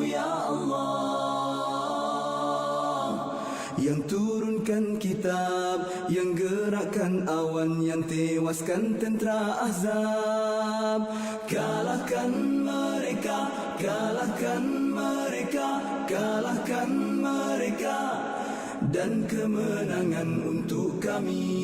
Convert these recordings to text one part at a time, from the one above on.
ya Allah, yang turunkan kitab, yang gerakkan awan, yang tewaskan tentera Ahzab. Kalahkan mereka, kalahkan mereka, kalahkan mereka, dan kemenangan untuk kami.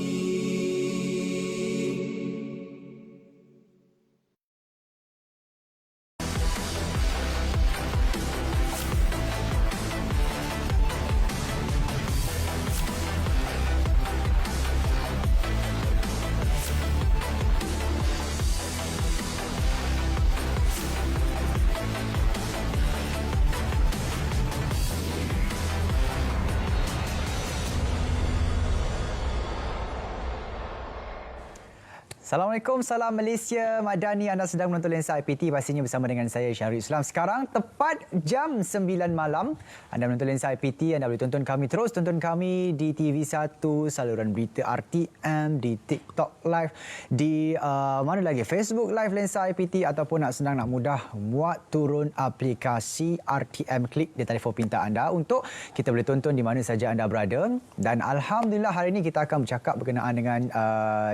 Assalamualaikum, salam Malaysia Madani. Anda sedang menonton Lensa IPT, pastinya bersama dengan saya Syahrul Islam. Sekarang tepat jam 9 malam. Anda menonton Lensa IPT, anda boleh tonton kami terus. Tonton kami di TV1, saluran berita RTM, di TikTok Live, di mana lagi, Facebook Live Lensa IPT, ataupun nak senang nak mudah, muat turun aplikasi RTM Klik di telefon pintar anda untuk kita boleh tonton di mana saja anda berada. Dan Alhamdulillah hari ini kita akan bercakap berkenaan dengan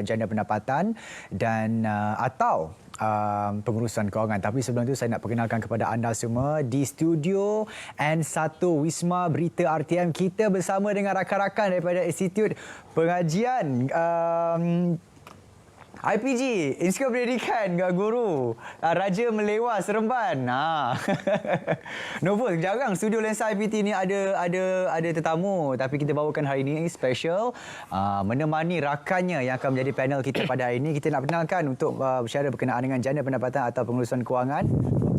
janda pendapatan dan atau pengurusan kewangan. Tapi sebelum itu saya nak perkenalkan kepada anda semua di studio N1 Wisma Berita RTM, kita bersama dengan rakan-rakan daripada Institut Pengajian IPG, Institut Pendidikan Guru Raja Melewah Seremban. Novus, jarang studio Lensa IPT ni ada tetamu, tapi kita bawakan hari ini special menemani rakannya yang akan menjadi panel kita pada hari ini. Kita nak perkenalkan untuk berbicara berkenaan dengan janda pendapatan atau pengurusan kewangan.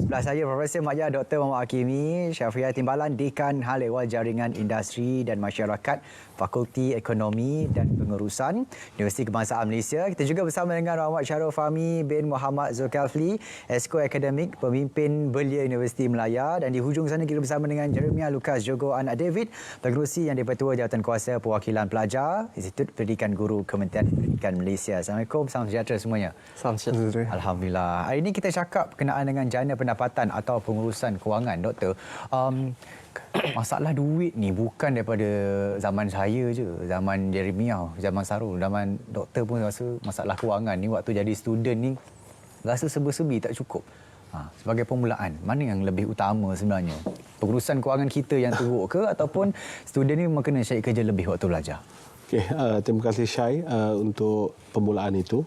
Sebelah saya Profesor Mak Dr. Muhammad Hakimi, Syafiah Timbalan, Dekan Hal Ehwal Jaringan Industri dan Masyarakat, Fakulti Ekonomi dan Pengurusan, Universiti Kebangsaan Malaysia. Kita juga bersama dengan Muhammad Syarul Fahmi bin Muhammad Zulkifli, Esko Akademik, Pemimpin Belia Universiti Melaya. Dan di hujung sana kita bersama dengan Jeremiah Lucas Jogo Anak David, Pengerusi yang di-Ketua Jawatankuasa Perwakilan Pelajar, Institut Pendidikan Guru Kementerian Pendidikan Malaysia. Assalamualaikum, salam sejahtera semuanya. Salam sejahtera. Alhamdulillah. Hari ini kita cakap berkenaan dengan janda pendapatan atau pengurusan kewangan, Doktor. Masalah duit ni bukan daripada zaman saya je, zaman Jeremiah, zaman Sarul, zaman doktor pun rasa masalah kewangan ni waktu jadi student ni rasa serba-serbi tak cukup. Sebagai permulaan, mana yang lebih utama sebenarnya? Pengurusan kewangan kita yang teruk ke ataupun student ni memang kena cari kerja lebih waktu belajar? Okey, terima kasih Syai untuk permulaan itu.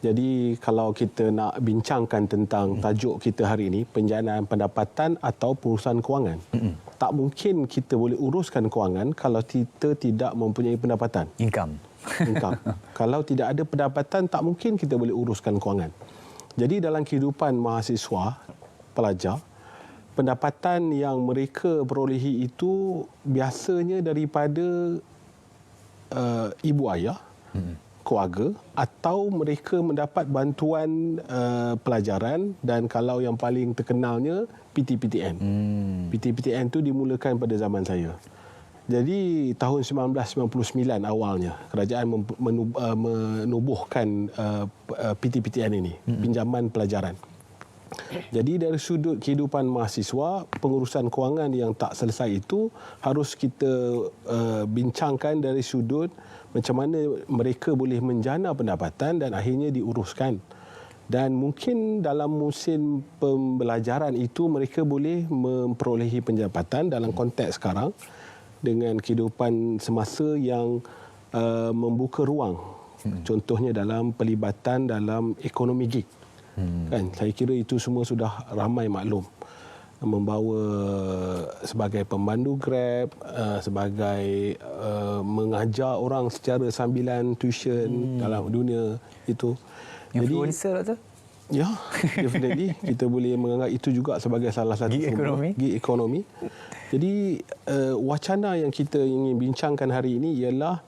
Jadi kalau kita nak bincangkan tentang tajuk kita hari ini, penjanaan pendapatan atau pengurusan kewangan, tak mungkin kita boleh uruskan kewangan kalau kita tidak mempunyai pendapatan. Income. Kalau tidak ada pendapatan, tak mungkin kita boleh uruskan kewangan. Jadi dalam kehidupan mahasiswa, pelajar, pendapatan yang mereka perolehi itu biasanya daripada ibu ayah, keluarga, atau mereka mendapat bantuan pelajaran, dan kalau yang paling terkenalnya PTPTN. PTPTN itu dimulakan pada zaman saya. Jadi tahun 1999 awalnya kerajaan menubuhkan PTPTN ini, pinjaman pelajaran. Jadi dari sudut kehidupan mahasiswa, pengurusan kewangan yang tak selesai itu harus kita bincangkan dari sudut macam mana mereka boleh menjana pendapatan dan akhirnya diuruskan. Dan mungkin dalam musim pembelajaran itu mereka boleh memperolehi pendapatan dalam konteks sekarang dengan kehidupan semasa yang membuka ruang. Contohnya dalam pelibatan dalam ekonomi gig. Kan, saya kira itu semua sudah ramai maklum. Membawa sebagai pemandu Grab, sebagai mengajar orang secara sambilan tuition dalam dunia itu. Influencer, Doktor? Ya, definitely. Kita boleh menganggap itu juga sebagai salah satu gig ekonomi. Jadi wacana yang kita ingin bincangkan hari ini ialah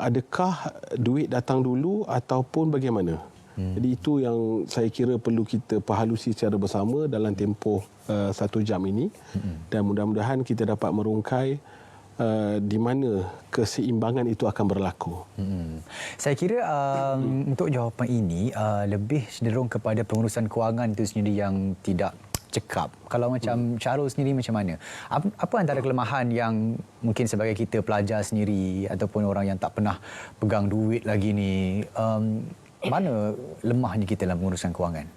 adakah duit datang dulu ataupun bagaimana? Jadi itu yang saya kira perlu kita perhalusi secara bersama dalam tempoh 1 jam ini. Dan mudah-mudahan kita dapat merungkai di mana keseimbangan itu akan berlaku. Saya kira untuk jawapan ini lebih cenderung kepada pengurusan kewangan itu sendiri yang tidak cekap. Kalau macam Syarul sendiri macam mana? Apa antara kelemahan yang mungkin sebagai kita pelajar sendiri ataupun orang yang tak pernah pegang duit lagi ni, mana lemahnya kita dalam pengurusan kewangan?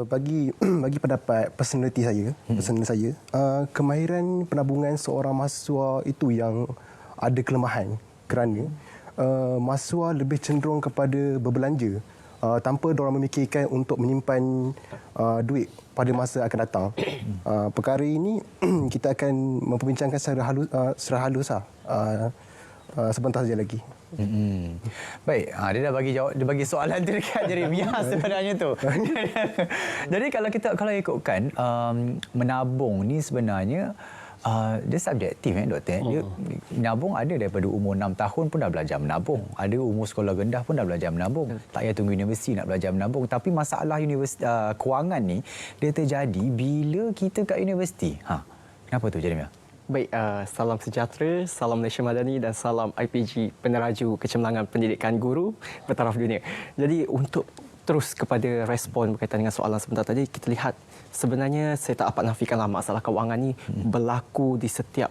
Bagi pendapat personal saya, kemahiran penabungan seorang mahasiswa itu yang ada kelemahan kerana mahasiswa lebih cenderung kepada berbelanja tanpa diorang memikirkan untuk menyimpan duit pada masa akan datang. Perkara ini kita akan memperbincangkan secara halus sebentar saja lagi. Baik, dia dah bagi jawab, dia bagi soalan tu dekat Jeremiah sebenarnya tu. Jadi kalau ikutkan menabung ni sebenarnya dia subjektif doktor. Dia menabung ada daripada umur 6 tahun pun dah belajar menabung. Ada umur sekolah rendah pun dah belajar menabung. Tak payah tunggu universiti nak belajar menabung. Tapi masalah kewangan ni dia terjadi bila kita kat universiti. Kenapa tu Jeremiah? Baik, salam sejahtera, salam Malaysia Madani dan salam IPG, peneraju kecemerlangan pendidikan guru bertaraf dunia. Jadi untuk terus kepada respon berkaitan dengan soalan sebentar tadi, kita lihat sebenarnya saya tak dapat nafikanlah masalah kewangan ni berlaku di setiap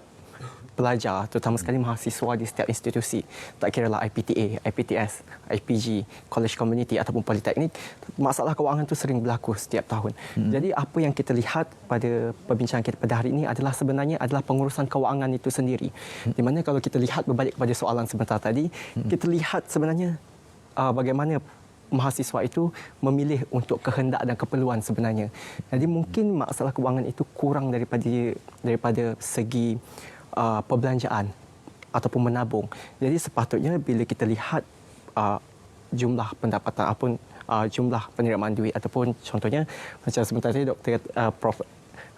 pelajar, terutama sekali mahasiswa di setiap institusi. Tak kiralah IPTA, IPTS, IPG, college community ataupun politeknik, masalah kewangan itu sering berlaku setiap tahun. Jadi apa yang kita lihat pada perbincangan kita pada hari ini adalah sebenarnya adalah pengurusan kewangan itu sendiri. Di mana kalau kita lihat berbalik kepada soalan sebentar tadi, kita lihat sebenarnya bagaimana mahasiswa itu memilih untuk kehendak dan keperluan sebenarnya. Jadi mungkin masalah kewangan itu kurang daripada segi perbelanjaan ataupun menabung. Jadi sepatutnya bila kita lihat jumlah pendapatan ataupun jumlah penerimaan duit ataupun contohnya macam sebentar tadi Dr. Prof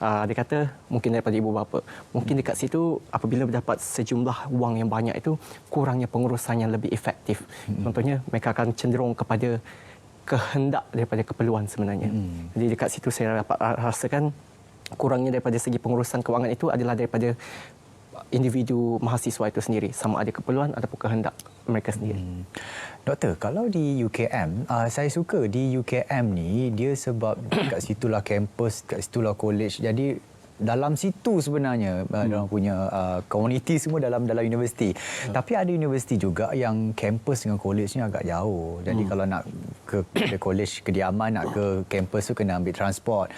dia kata mungkin daripada ibu bapa. Mungkin dekat situ apabila mendapat sejumlah wang yang banyak itu kurangnya pengurusan yang lebih efektif. Contohnya mereka akan cenderung kepada kehendak daripada keperluan sebenarnya. Jadi dekat situ saya dapat rasakan kurangnya daripada segi pengurusan kewangan itu adalah daripada individu mahasiswa itu sendiri, sama ada keperluan ataupun kehendak mereka sendiri. Doktor, kalau di UKM, saya suka di UKM ni dia sebab kat situlah kampus, kat situlah college. Jadi dalam situ sebenarnya orang punya komuniti semua dalam universiti. Tapi ada universiti juga yang kampus dengan college ni agak jauh. Jadi kalau nak ke college kediaman, nak ke kampus tu kena ambil transport,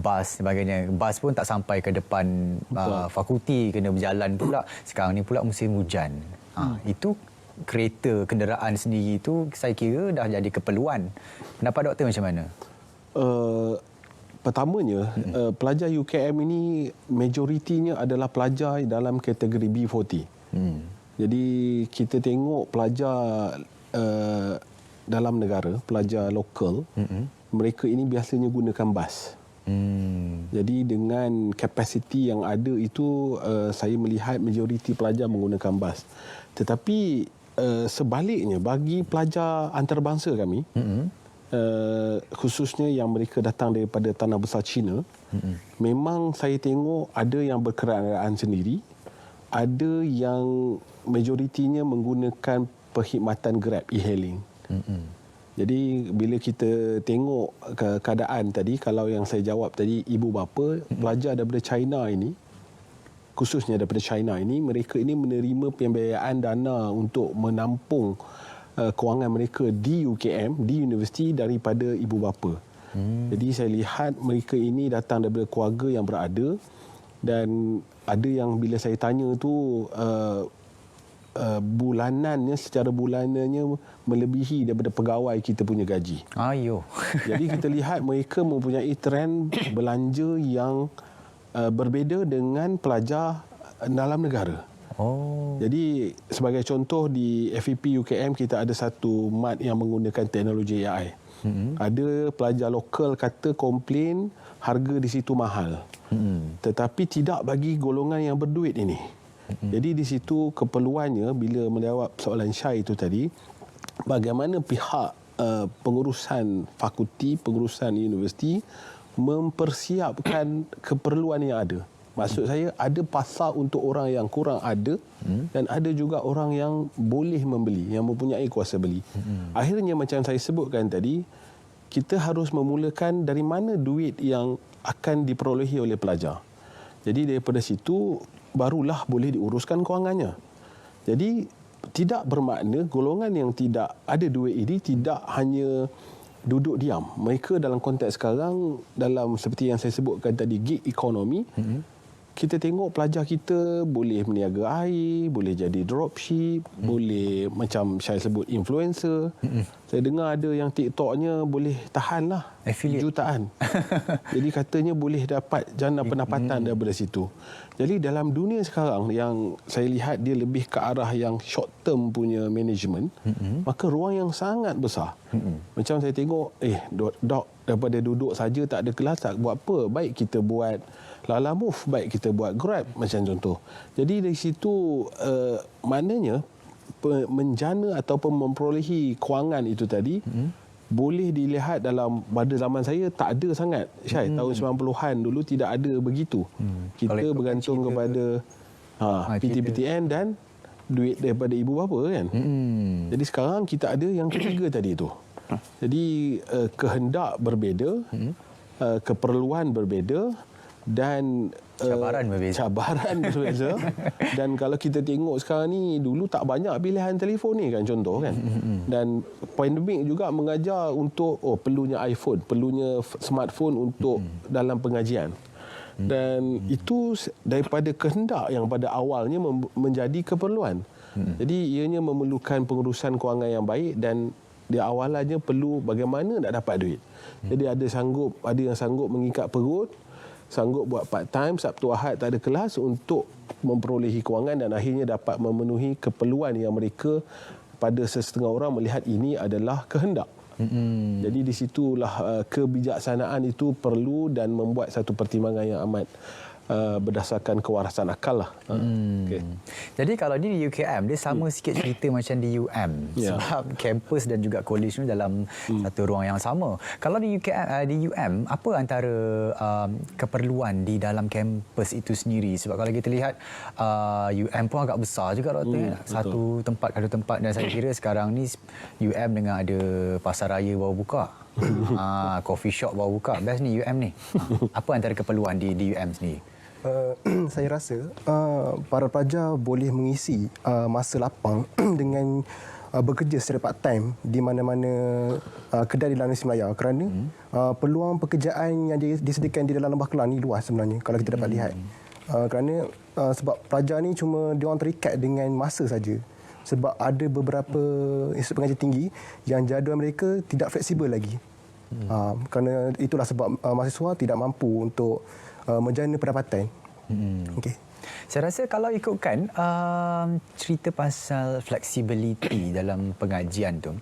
bas sebagainya. Bas pun tak sampai ke depan fakulti, kena berjalan pula. Sekarang ni pula musim hujan. Itu kereta, kenderaan sendiri itu saya kira dah jadi keperluan. Pendapat doktor macam mana? Pertamanya, pelajar UKM ini majoritinya adalah pelajar dalam kategori B40. Jadi kita tengok pelajar dalam negara, pelajar lokal, mereka ini biasanya gunakan bas. Jadi dengan kapasiti yang ada itu, saya melihat majoriti pelajar menggunakan bas. Tetapi sebaliknya, bagi pelajar antarabangsa kami, khususnya yang mereka datang daripada tanah besar China, memang saya tengok ada yang berkenderaan sendiri, ada yang majoritinya menggunakan perkhidmatan Grab e-hailing. Jadi bila kita tengok keadaan tadi, kalau yang saya jawab tadi, ibu bapa pelajar daripada China ini, khususnya daripada China ini, mereka ini menerima pembiayaan dana untuk menampung kewangan mereka di UKM, di universiti daripada ibu bapa. Jadi saya lihat mereka ini datang daripada keluarga yang berada, dan ada yang bila saya tanya tu bulanannya, secara bulanannya melebihi daripada pegawai kita punya gaji. Jadi kita lihat mereka mempunyai trend belanja yang berbeza dengan pelajar dalam negara. Jadi sebagai contoh di FEP UKM kita ada satu mat yang menggunakan teknologi AI. Ada pelajar lokal kata komplain harga di situ mahal. Tetapi tidak bagi golongan yang berduit ini. Jadi di situ keperluannya bila menjawab soalan Syai itu tadi, bagaimana pihak pengurusan fakulti, pengurusan universiti mempersiapkan keperluan yang ada. Maksud saya, ada pasar untuk orang yang kurang ada, dan ada juga orang yang boleh membeli, yang mempunyai kuasa beli. Akhirnya macam saya sebutkan tadi, kita harus memulakan dari mana duit yang akan diperolehi oleh pelajar. Jadi daripada situ barulah boleh diuruskan kewangannya. Jadi tidak bermakna golongan yang tidak ada duit ini tidak hanya duduk diam. Mereka dalam konteks sekarang, dalam seperti yang saya sebutkan tadi, gig economy, kita tengok pelajar kita boleh meniaga air, boleh jadi dropship, boleh macam saya sebut influencer. Saya dengar ada yang TikToknya boleh tahan lah Affiliate. jutaan. Jadi katanya boleh dapat jana pendapatan daripada situ. Jadi dalam dunia sekarang yang saya lihat dia lebih ke arah yang short term punya management, maka ruang yang sangat besar. Macam saya tengok, dok daripada duduk saja tak ada kelas, tak buat apa, baik kita buat Lala Move, baik kita buat Grab macam contoh. Jadi dari situ maknanya menjana ataupun memperolehi kewangan itu tadi boleh dilihat dalam pada zaman saya tak ada sangat. Syai, tahun 90-an dulu tidak ada begitu. Kita bergantung kepada PTPTN dan duit daripada ibu bapa kan. Jadi sekarang kita ada yang ketiga tadi tu. Jadi kehendak berbeza, keperluan berbeza dan Cabaran berbeza. Dan kalau kita tengok sekarang ni, dulu tak banyak pilihan telefon ni kan, contoh kan. Dan pandemik juga mengajar untuk perlunya iPhone, perlunya smartphone untuk dalam pengajian. Dan itu daripada kehendak yang pada awalnya menjadi keperluan. Jadi ianya memerlukan pengurusan kewangan yang baik dan di awalannya perlu bagaimana nak dapat duit. Jadi ada yang sanggup mengikat perut, sanggup buat part time, Sabtu Ahad tak ada kelas untuk memperolehi kewangan dan akhirnya dapat memenuhi keperluan yang mereka pada sesetengah orang melihat ini adalah kehendak. Jadi di situlah kebijaksanaan itu perlu dan membuat satu pertimbangan yang amat berdasarkan kewarasan akal lah. Okay. Jadi kalau di UKM dia sama sikit cerita macam di UM sebab kampus dan juga college ni dalam satu ruang yang sama. Kalau di UM apa antara keperluan di dalam kampus itu sendiri? Sebab kalau kita lihat UM pun agak besar juga Doktor. Satu tempat ada tempat dan saya kira sekarang ni UM dengan ada pasar raya baru buka. Coffee shop baru buka. Best ni UM ni. Apa antara keperluan di UM sendiri? Saya rasa para pelajar boleh mengisi masa lapang dengan bekerja secara part time di mana-mana kedai di dalam Malaysia Melaya kerana peluang pekerjaan yang disediakan di dalam Lembah Kelang ni luas sebenarnya kalau kita dapat lihat. Kerana sebab pelajar ni cuma diorang terikat dengan masa saja. Sebab ada beberapa institut pengajian tinggi yang jadual mereka tidak fleksibel lagi. Kerana itulah sebab mahasiswa tidak mampu untuk menjana pendapatan. Okay. Saya rasa kalau ikutkan cerita pasal flexibility dalam pengajian tu,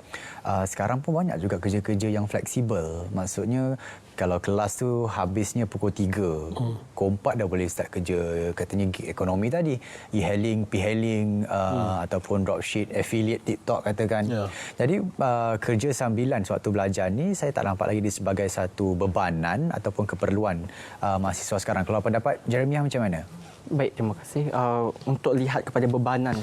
sekarang pun banyak juga kerja-kerja yang fleksibel. Maksudnya kalau kelas tu habisnya pukul 3, pukul 4 dah boleh start kerja. Katanya gig ekonomi tadi, e-hailing, p-hailing, ataupun dropship, affiliate TikTok katakan. Jadi kerja sambilan sewaktu belajar ni saya tak nampak lagi dia sebagai satu bebanan ataupun keperluan mahasiswa sekarang. Kalau pendapat Jeremiah macam mana? Baik, terima kasih. Untuk lihat kepada bebanan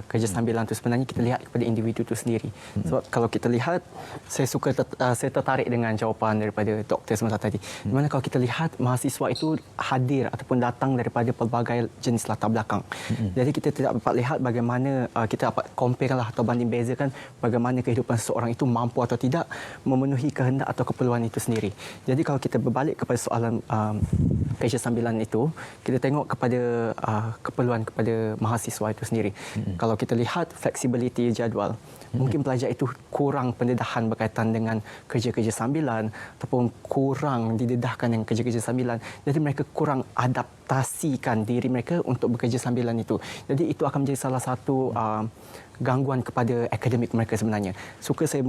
kerja sambilan itu sebenarnya kita lihat kepada individu itu sendiri. Sebab kalau kita lihat, saya tertarik dengan jawapan daripada doktor sebentar tadi. Di mana kalau kita lihat mahasiswa itu hadir ataupun datang daripada pelbagai jenis latar belakang. Jadi kita tidak dapat lihat bagaimana kita dapat compare lah atau banding bezakan bagaimana kehidupan seseorang itu mampu atau tidak memenuhi kehendak atau keperluan itu sendiri. Jadi kalau kita berbalik kepada soalan kerja sambilan itu, kita tengok kepada keperluan kepada mahasiswa itu sendiri. Kalau kita lihat flexibility jadual, mungkin pelajar itu kurang pendedahan berkaitan dengan kerja-kerja sambilan ataupun kurang didedahkan dengan kerja-kerja sambilan. Jadi mereka kurang adaptasikan diri mereka untuk bekerja sambilan itu. Jadi itu akan menjadi salah satu gangguan kepada akademik mereka sebenarnya. Suka saya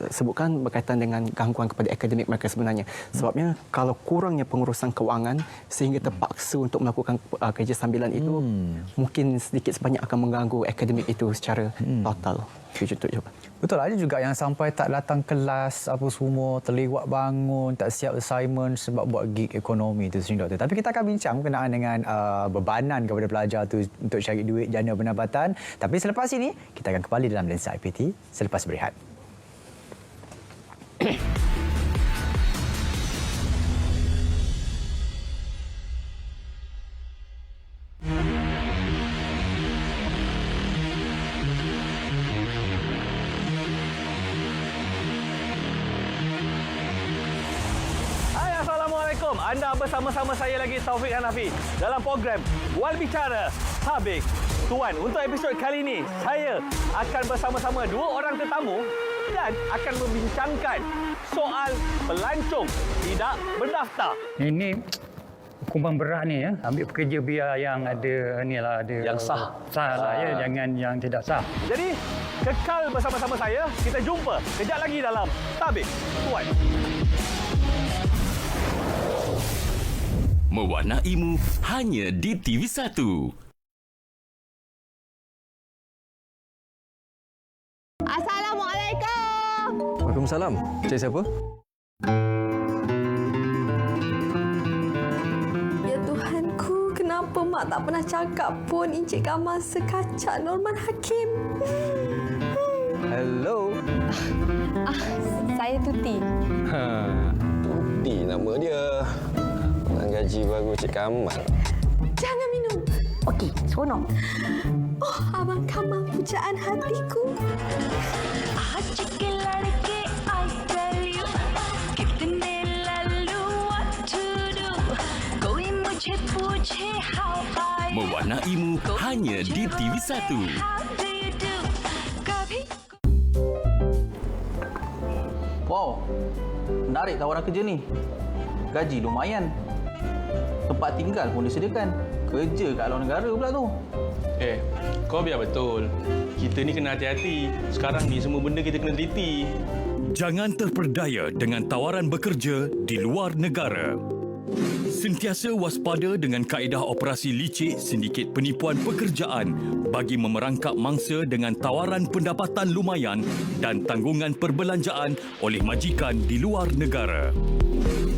sebutkan berkaitan dengan gangguan kepada akademik mereka sebenarnya. Sebabnya kalau kurangnya pengurusan kewangan sehingga terpaksa untuk melakukan kerja sambilan itu, mungkin sedikit sebanyak akan mengganggu akademik itu secara total. Itu jawapan. Betul, ada juga yang sampai tak datang kelas apa semua, terlewat bangun, tak siap assignment sebab buat gig ekonomi itu sendiri Doktor. Tapi kita akan bincang berkenaan dengan bebanan kepada pelajar tu untuk cari duit jana pendapatan. Tapi selepas ini kita akan kembali dalam Lensa IPT selepas berehat. Hai, Assalamualaikum. Anda bersama-sama saya lagi, Taufik Hanafi, dalam program Wal Bicara Habis. Tuan, untuk episod kali ini, saya akan bersama-sama dua orang tetamu dan akan membincangkan soal pelancong tidak berdaftar. Ini hukuman berat ni ya. Ambil pekerja biar yang ada ada Yang sah. Sah lah ya, jangan yang tidak sah. Jadi, kekal bersama-sama saya. Kita jumpa kejap lagi dalam Tabik Tuan. Mewarnaimu hanya di TV1. Assalamualaikum. Waalaikumsalam. Cik siapa? Ya Tuhanku, kenapa mak tak pernah cakap pun encikkan masa kacak Norman Hakim? Hello. Saya Tuti. Tuti nama dia. Orang gaji baru Cik Kamal. Jangan minum. Okey, seronok. Oh, Abang Kamal pujaan hatiku. Mewarnaimu hanya di TV1. Wow, menarik tawaran kerja ni. Gaji lumayan. Tempat tinggal pun disediakan. Kerja kat luar negara pula tu. Kau biar betul. Kita ni kena hati-hati. Sekarang ni semua benda kita kena teliti. Jangan terperdaya dengan tawaran bekerja di luar negara. Sentiasa waspada dengan kaedah operasi licik sindiket penipuan pekerjaan bagi memerangkap mangsa dengan tawaran pendapatan lumayan dan tanggungan perbelanjaan oleh majikan di luar negara.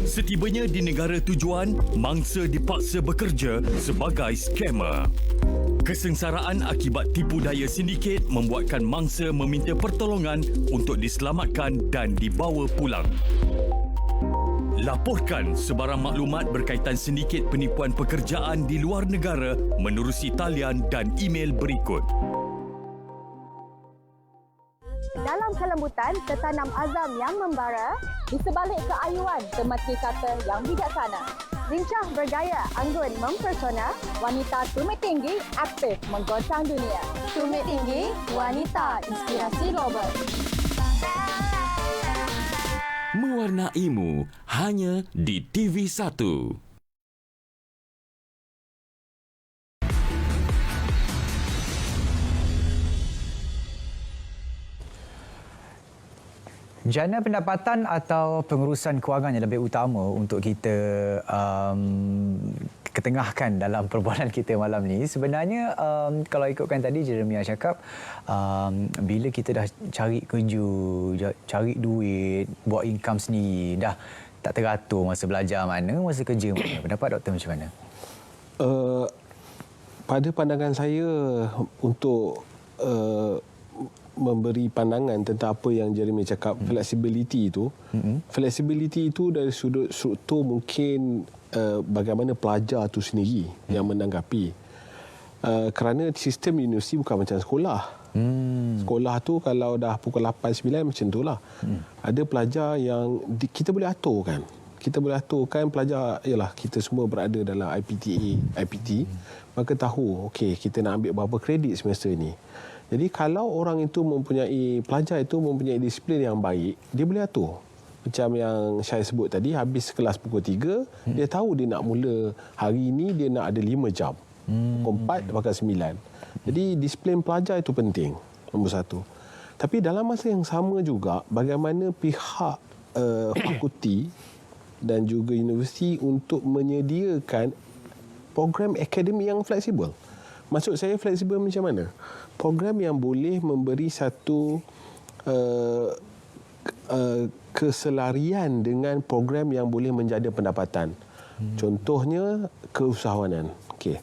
Setibanya di negara tujuan, mangsa dipaksa bekerja sebagai skamer. Kesengsaraan akibat tipu daya sindiket membuatkan mangsa meminta pertolongan untuk diselamatkan dan dibawa pulang. Laporkan sebarang maklumat berkaitan sindiket penipuan pekerjaan di luar negara menerusi talian dan email berikut. Dalam kelembutan, tertanam azam yang membara, di sebalik keayuan temati kata yang bijaksana. Lincah bergaya, anggun mempesona, wanita tumit tinggi, aktif menggoncang dunia. Tumit tinggi, wanita inspirasi global. Mewarnaimu hanya di TV1. Jana pendapatan atau pengurusan kewangan yang lebih utama untuk kita ketengahkan dalam perbualan kita malam ni. Sebenarnya kalau ikutkan tadi Jeremiah cakap, bila kita dah cari kerja, cari duit, buat income sendiri, dah tak teratur masa belajar mana, masa kerja mana. Pendapat doktor macam mana? Pada pandangan saya untuk memberi pandangan tentang apa yang Jeremy cakap, flexibility itu. Flexibility itu dari sudut struktur mungkin bagaimana pelajar itu sendiri yang menanggapi. Kerana sistem universiti bukan macam sekolah. Sekolah tu kalau dah pukul 8-9 macam itulah. Ada pelajar yang kita boleh aturkan. Kita boleh aturkan pelajar, ialah kita semua berada dalam IPT, maka tahu okey kita nak ambil berapa kredit semester ni. Jadi kalau orang itu pelajar itu mempunyai disiplin yang baik, dia boleh atur. Macam yang saya sebut tadi, habis kelas pukul 3, dia tahu dia nak mula hari ini dia nak ada 5 jam. Pukul 4 bahkan 9. Jadi disiplin pelajar itu penting, nombor satu. Tapi dalam masa yang sama juga, bagaimana pihak fakulti dan juga universiti untuk menyediakan program akademik yang fleksibel. Maksud saya fleksibel macam mana? Program yang boleh memberi satu keselarian dengan program yang boleh menjadi pendapatan. Contohnya keusahawanan. Okey.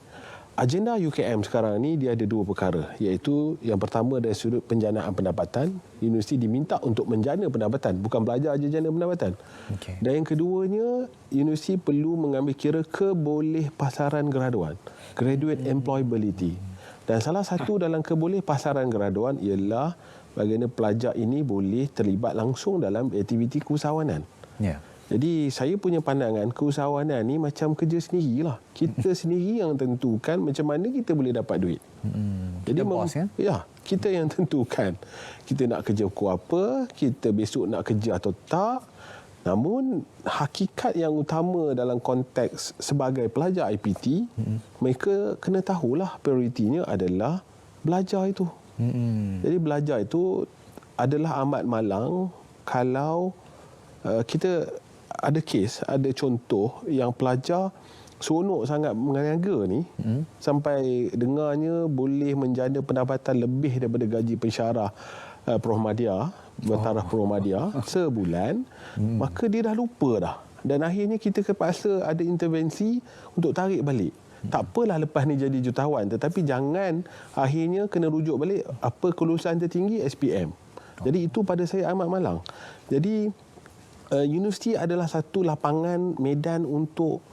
agenda UKM sekarang ni dia ada dua perkara, iaitu yang pertama dari sudut penjanaan pendapatan, universiti diminta untuk menjana pendapatan, bukan belajar aja jana pendapatan. Okey. Dan yang keduanya, universiti perlu mengambil kira kebolehpasaran graduan, graduate employability. Dan salah satu dalam kebolehpasaran graduan ialah bagaimana pelajar ini boleh terlibat langsung dalam aktiviti keusahawanan. Ya. Jadi saya punya pandangan keusahawanan ni macam kerja sendirilah. Kita sendiri yang tentukan macam mana kita boleh dapat duit. Jadi bos, kan? Ya, kita yang tentukan. Kita nak kerja pukul apa, kita besok nak kerja atau tak. Namun hakikat yang utama dalam konteks sebagai pelajar IPT, mereka kena tahulah prioritinya adalah belajar itu. Jadi belajar itu adalah amat malang kalau kita ada kes, ada contoh yang pelajar seronok sangat meniaga ni sampai dengarnya boleh menjana pendapatan lebih daripada gaji pensyarah Promadiyah, bertaraf Promadiyah sebulan, maka dia dah lupa dah. Dan akhirnya kita terpaksa ada intervensi untuk tarik balik. Tak apalah lepas ni jadi jutawan, tetapi jangan akhirnya kena rujuk balik apa kelulusan tertinggi SPM. Jadi itu pada saya amat malang. Jadi universiti adalah satu lapangan medan untuk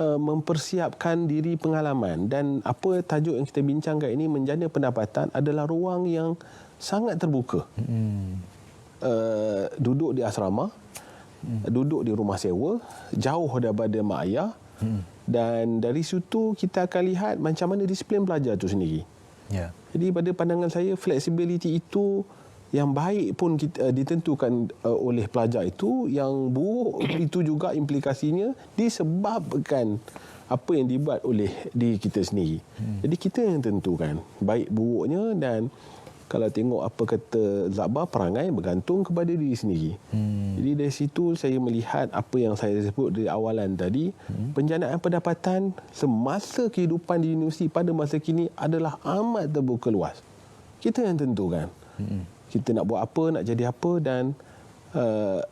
mempersiapkan diri pengalaman, dan apa tajuk yang kita bincangkan ini, menjana pendapatan, adalah ruang yang sangat terbuka. Duduk di asrama, duduk di rumah sewa, jauh daripada mak ayah, dan dari situ kita akan lihat macam mana disiplin pelajar itu sendiri. Ya. Jadi pada pandangan saya, fleksibiliti itu yang baik pun ditentukan oleh pelajar itu, yang buruk itu juga implikasinya disebabkan apa yang dibuat oleh diri kita sendiri. Jadi kita yang tentukan baik buruknya, dan kalau tengok apa kata Zabah, perangai bergantung kepada diri sendiri. Jadi dari situ saya melihat apa yang saya sebut dari awalan tadi, penjanaan pendapatan semasa kehidupan di universiti pada masa kini adalah amat terbuka luas. Kita yang tentukan. Kita nak buat apa, nak jadi apa, dan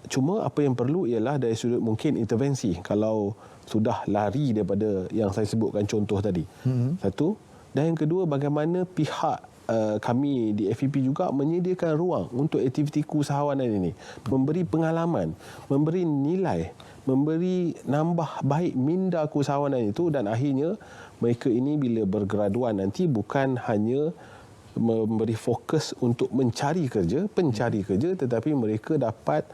cuma apa yang perlu ialah dari sudut mungkin intervensi kalau sudah lari daripada yang saya sebutkan contoh tadi. Satu. Dan yang kedua, bagaimana pihak kami di FEP juga menyediakan ruang untuk aktiviti keusahawanan ini, memberi pengalaman, memberi nilai, memberi nambah baik minda keusahawanan itu, dan akhirnya mereka ini bila bergraduan nanti bukan hanya memberi fokus untuk mencari kerja, pencari kerja, tetapi mereka dapat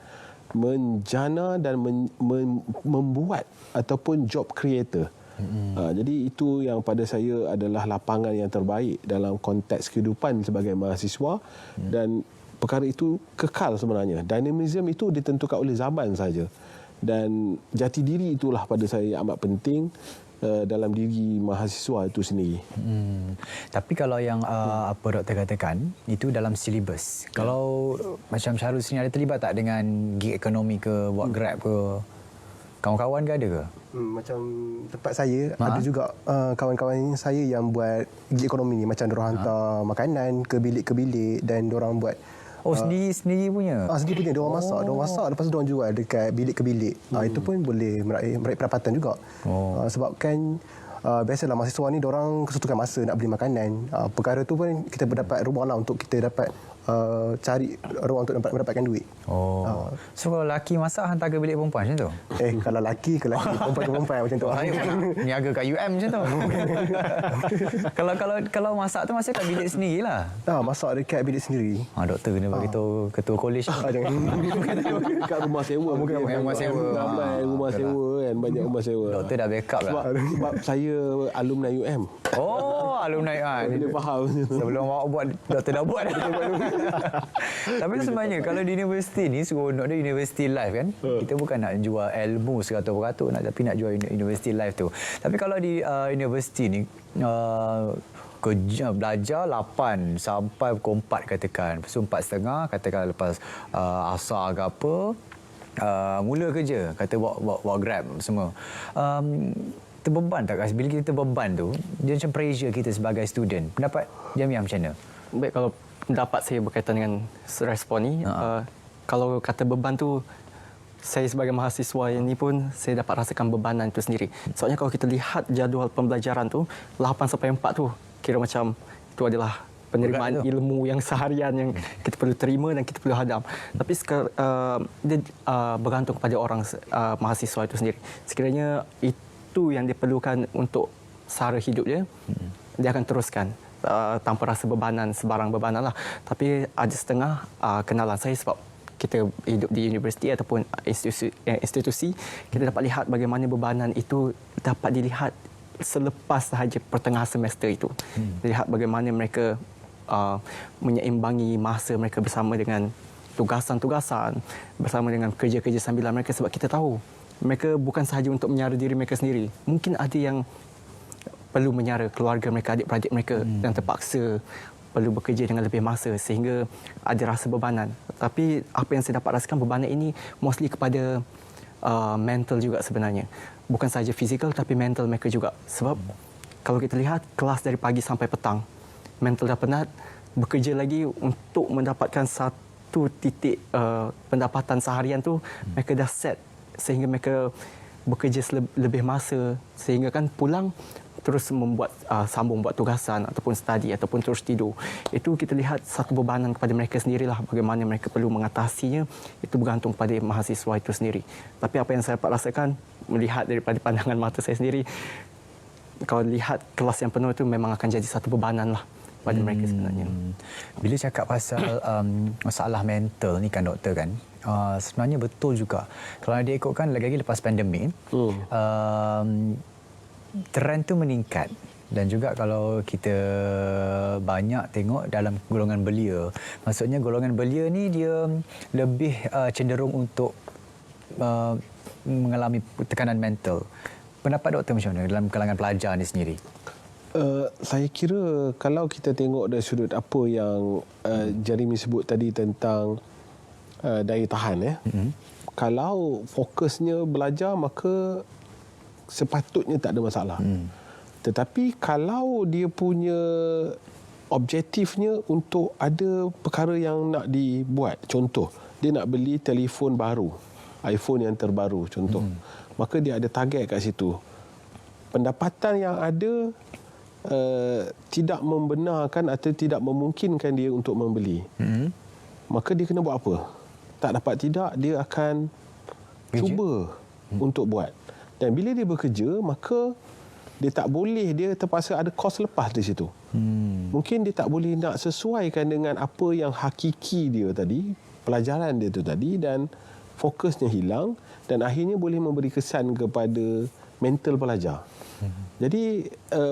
menjana dan membuat ataupun job creator. Jadi itu yang pada saya adalah lapangan yang terbaik dalam konteks kehidupan sebagai mahasiswa, dan perkara itu kekal sebenarnya. Dinamism itu ditentukan oleh zaman saja, dan jati diri itulah pada saya amat penting dalam diri mahasiswa itu sendiri. Tapi kalau yang apa doktor katakan itu dalam silibus. Kalau macam Syahrul sini ada terlibat tak dengan gig ekonomi ke, buat Grab ke? Kawan-kawan ke ada ke? Macam tempat saya ada juga kawan-kawan saya yang buat gig ekonomi ni, macam diorang hantar makanan ke bilik dan diorang buat sendiri punya. Sendiri punya diorang masak, lepas tu diorang jual dekat bilik ke bilik. Itu pun boleh meraih pendapatan juga. Sebabkan biasalah mahasiswa ni diorang kesutukan masa nak beli makanan. Perkara tu pun kita dapat ruang lah untuk kita dapat cari ruang untuk mendapatkan duit. So kalau lelaki masak hantar ke bilik perempuan macam tu? Kalau lelaki ke lelaki, perempuan ke perempuan macam tu. Saya niaga kat UM macam tu. Kalau masak tu masak kat bilik sendirilah. Masak dekat bilik sendiri. Doktor kena bagi tahu ketua college. Jangan. Kat rumah sewa. Mungkin rumah sewa. Ramai rumah sewa kan, banyak rumah sewa. Doktor dah backup lah. Sebab saya alumni UM. Alumni kan. Dia faham. Sebelum awak buat, doktor dah buat. Tapi sebenarnya kalau di universiti ni, seronok dia university life kan. Kita bukan nak jual ilmu 100%, tapi nak jual university life tu. Tapi kalau di universiti ni kerja belajar 8 sampai pukul 4 katakan. Lepas tu 4.30 katakan lepas asar ke apa, mula kerja, kata bawa Grab semua. Terbeban tak? Bila kita terbeban tu, dia macam pressure kita sebagai student. Pendapat Jamiah macam mana? Baik, kalau pendapat saya berkaitan dengan respon ni, kalau kata beban tu saya sebagai mahasiswa ini pun saya dapat rasakan bebanan itu sendiri. Soalnya kalau kita lihat jadual pembelajaran tu 8 sampai 4 tu kira macam itu adalah penerimaan ilmu yang seharian yang kita perlu terima dan kita perlu hadam. Tapi dia bergantung kepada orang mahasiswa itu sendiri. Sekiranya itu yang dia perlukan untuk sara hidup dia, dia akan teruskan tanpa rasa bebanan, sebarang bebanan lah. Tapi ada setengah kenalan saya sebab kita hidup di universiti ataupun institusi, kita dapat lihat bagaimana bebanan itu dapat dilihat selepas sahaja pertengahan semester itu. Lihat bagaimana mereka menyeimbangi masa mereka bersama dengan tugasan-tugasan, bersama dengan kerja-kerja sambilan mereka, sebab kita tahu mereka bukan sahaja untuk menyara diri mereka sendiri. Mungkin ada yang perlu menyara keluarga mereka, adik-beradik mereka dan terpaksa perlu bekerja dengan lebih masa sehingga ada rasa bebanan. Tapi apa yang saya dapat rasakan, bebanan ini mostly kepada mental juga sebenarnya. Bukan sahaja fizikal tapi mental mereka juga. Sebab kalau kita lihat kelas dari pagi sampai petang, mental dah penat, bekerja lagi untuk mendapatkan satu titik pendapatan seharian tu, mereka dah set sehingga mereka bekerja lebih masa sehingga kan pulang terus sambung buat tugasan ataupun study ataupun terus tidur. Itu kita lihat satu bebanan kepada mereka sendirilah, bagaimana mereka perlu mengatasinya. Itu bergantung pada mahasiswa itu sendiri. Tapi apa yang saya dapat rasakan, melihat daripada pandangan mata saya sendiri, kalau lihat kelas yang penuh itu memang akan jadi satu bebanan lah pada mereka sebenarnya. Bila cakap pasal masalah mental ni kan doktor kan, sebenarnya betul juga. Kalau dia ikutkan lagi-lagi lepas pandemik, trend tu meningkat. Dan juga kalau kita banyak tengok dalam golongan belia, maksudnya golongan belia ni dia lebih cenderung untuk mengalami tekanan mental. Pendapat doktor macam mana dalam kalangan pelajar ni sendiri? Saya kira kalau kita tengok dari sudut apa yang Jeremy sebut tadi tentang daya tahan, kalau fokusnya belajar maka sepatutnya tak ada masalah. Tetapi kalau dia punya objektifnya untuk ada perkara yang nak dibuat, contoh dia nak beli telefon baru, iPhone yang terbaru contoh, maka dia ada target kat situ. Pendapatan yang ada tidak membenarkan atau tidak memungkinkan dia untuk membeli. Maka dia kena buat apa? Tak dapat tidak, dia akan cuba untuk buat. Dan bila dia bekerja, maka dia tak boleh, dia terpaksa ada kos lepas di situ. Mungkin dia tak boleh nak sesuaikan dengan apa yang hakiki dia tadi, pelajaran dia tu tadi, dan fokusnya hilang dan akhirnya boleh memberi kesan kepada mental pelajar. Jadi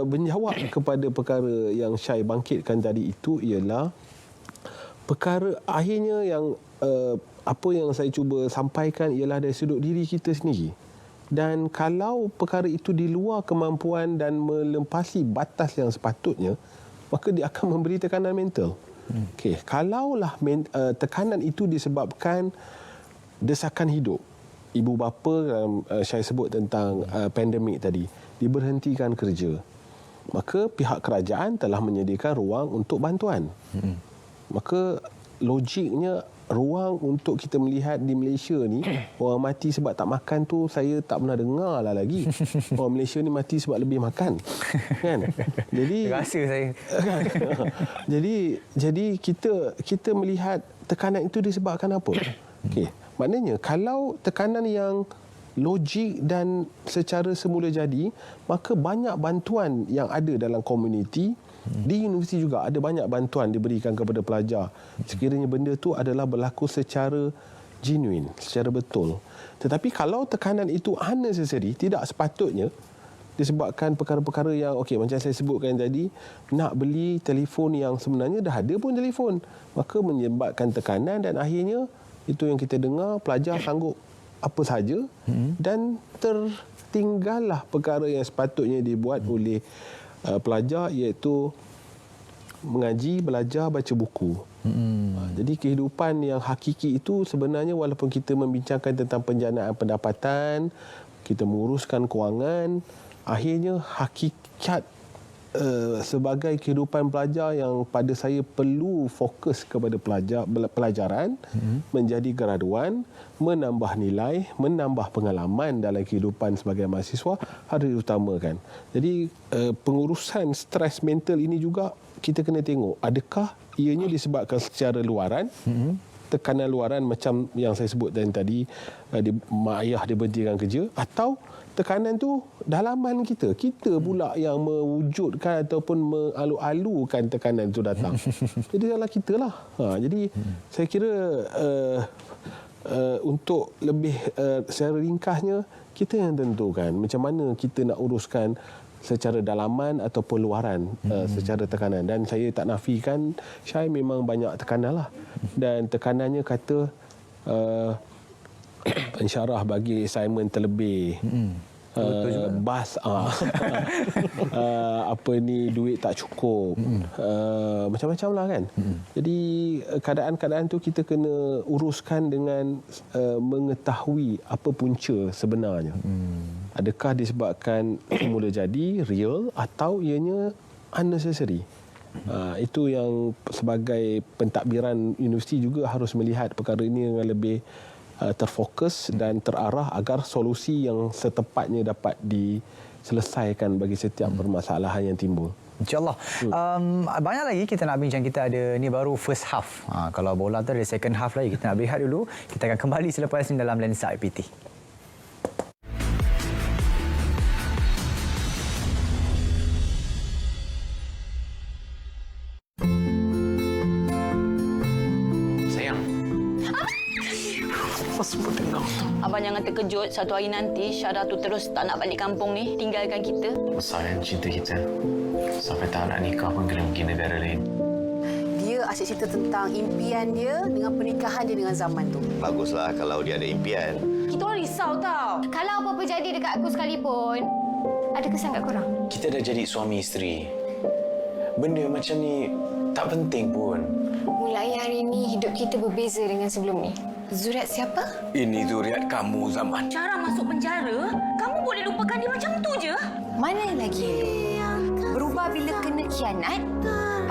menjawab kepada perkara yang Syai bangkitkan tadi itu ialah perkara akhirnya yang apa yang saya cuba sampaikan ialah dari sudut diri kita sendiri. Dan kalau perkara itu di luar kemampuan dan melempasi batas yang sepatutnya, maka dia akan memberi tekanan mental. Okey, kalaulah tekanan itu disebabkan desakan hidup, ibu bapa saya sebut tentang pandemik tadi, diberhentikan kerja, maka pihak kerajaan telah menyediakan ruang untuk bantuan. Maka logiknya ruang untuk kita melihat di Malaysia ni orang mati sebab tak makan tu saya tak pernah dengar lah lagi. Orang Malaysia ni mati sebab lebih makan, kan? Jadi rasa saya. jadi kita melihat tekanan itu disebabkan apa? Okey, maknanya kalau tekanan yang logik dan secara semula jadi, maka banyak bantuan yang ada dalam komuniti. Di universiti juga ada banyak bantuan diberikan kepada pelajar sekiranya benda tu adalah berlaku secara genuine, secara betul. Tetapi kalau tekanan itu unnecessary, tidak sepatutnya, disebabkan perkara-perkara yang macam saya sebutkan tadi, nak beli telefon yang sebenarnya dah ada pun telefon, maka menyebabkan tekanan dan akhirnya itu yang kita dengar, pelajar sanggup apa sahaja dan tertinggallah perkara yang sepatutnya dibuat oleh pelajar, iaitu mengaji, belajar, baca buku. Jadi kehidupan yang hakiki itu sebenarnya, walaupun kita membincangkan tentang penjanaan pendapatan, kita menguruskan kewangan, akhirnya hakikat sebagai kehidupan pelajar yang pada saya perlu fokus kepada pelajaran, menjadi graduan, menambah nilai, menambah pengalaman dalam kehidupan sebagai mahasiswa harus diutamakan. Jadi pengurusan stres mental ini juga kita kena tengok adakah ianya disebabkan secara luaran, tekanan luaran macam yang saya sebut tadi, mak ayah dia berhentikan kerja, atau tekanan tu dalaman kita pula yang mewujudkan ataupun mengalu-alukan tekanan itu datang. Jadi dalam kita lah. Jadi saya kira untuk lebih secara ringkasnya, kita yang tentukan macam mana kita nak uruskan secara dalaman ataupun luaran secara tekanan. Dan saya tak nafikan Syai memang banyak tekanan lah. Dan tekanannya kata pensyarah bagi assignment terlebih, bas duit tak cukup, macam-macam lah kan. Jadi keadaan-keadaan tu kita kena uruskan dengan mengetahui apa punca sebenarnya. Adakah disebabkan mula jadi real atau ianya unnecessary. Itu yang sebagai pentadbiran universiti juga harus melihat perkara ini dengan lebih terfokus dan terarah agar solusi yang setepatnya dapat diselesaikan bagi setiap permasalahan yang timbul. InsyaAllah. Banyak lagi kita nak bincang. Kita ada ni baru first half. Kalau bola tu ada second half lagi. Kita nak berehat dulu. Kita akan kembali selepas ini dalam Lensa IPT. Abang jangan terkejut satu hari nanti Syara tu terus tak nak balik kampung ni, tinggalkan kita. Besar cinta kita. Sampai tak nak nikah pun kena pergi negara lain. Dia asyik cerita tentang impian dia dengan pernikahan dia dengan Zaman tu. Baguslah kalau dia ada impian. Kita orang risau tau. Kalau apa-apa jadi dekat aku sekalipun, ada kesan kat korang? Kita dah jadi suami isteri. Benda macam ni tak penting pun. Mulai hari ini hidup kita berbeza dengan sebelum ni. Zuriat siapa? Ini zuriat kamu, Zaman. Syara masuk penjara, kamu boleh lupakan dia macam tu je? Mana lagi hidup? Berubah bila kena khianat?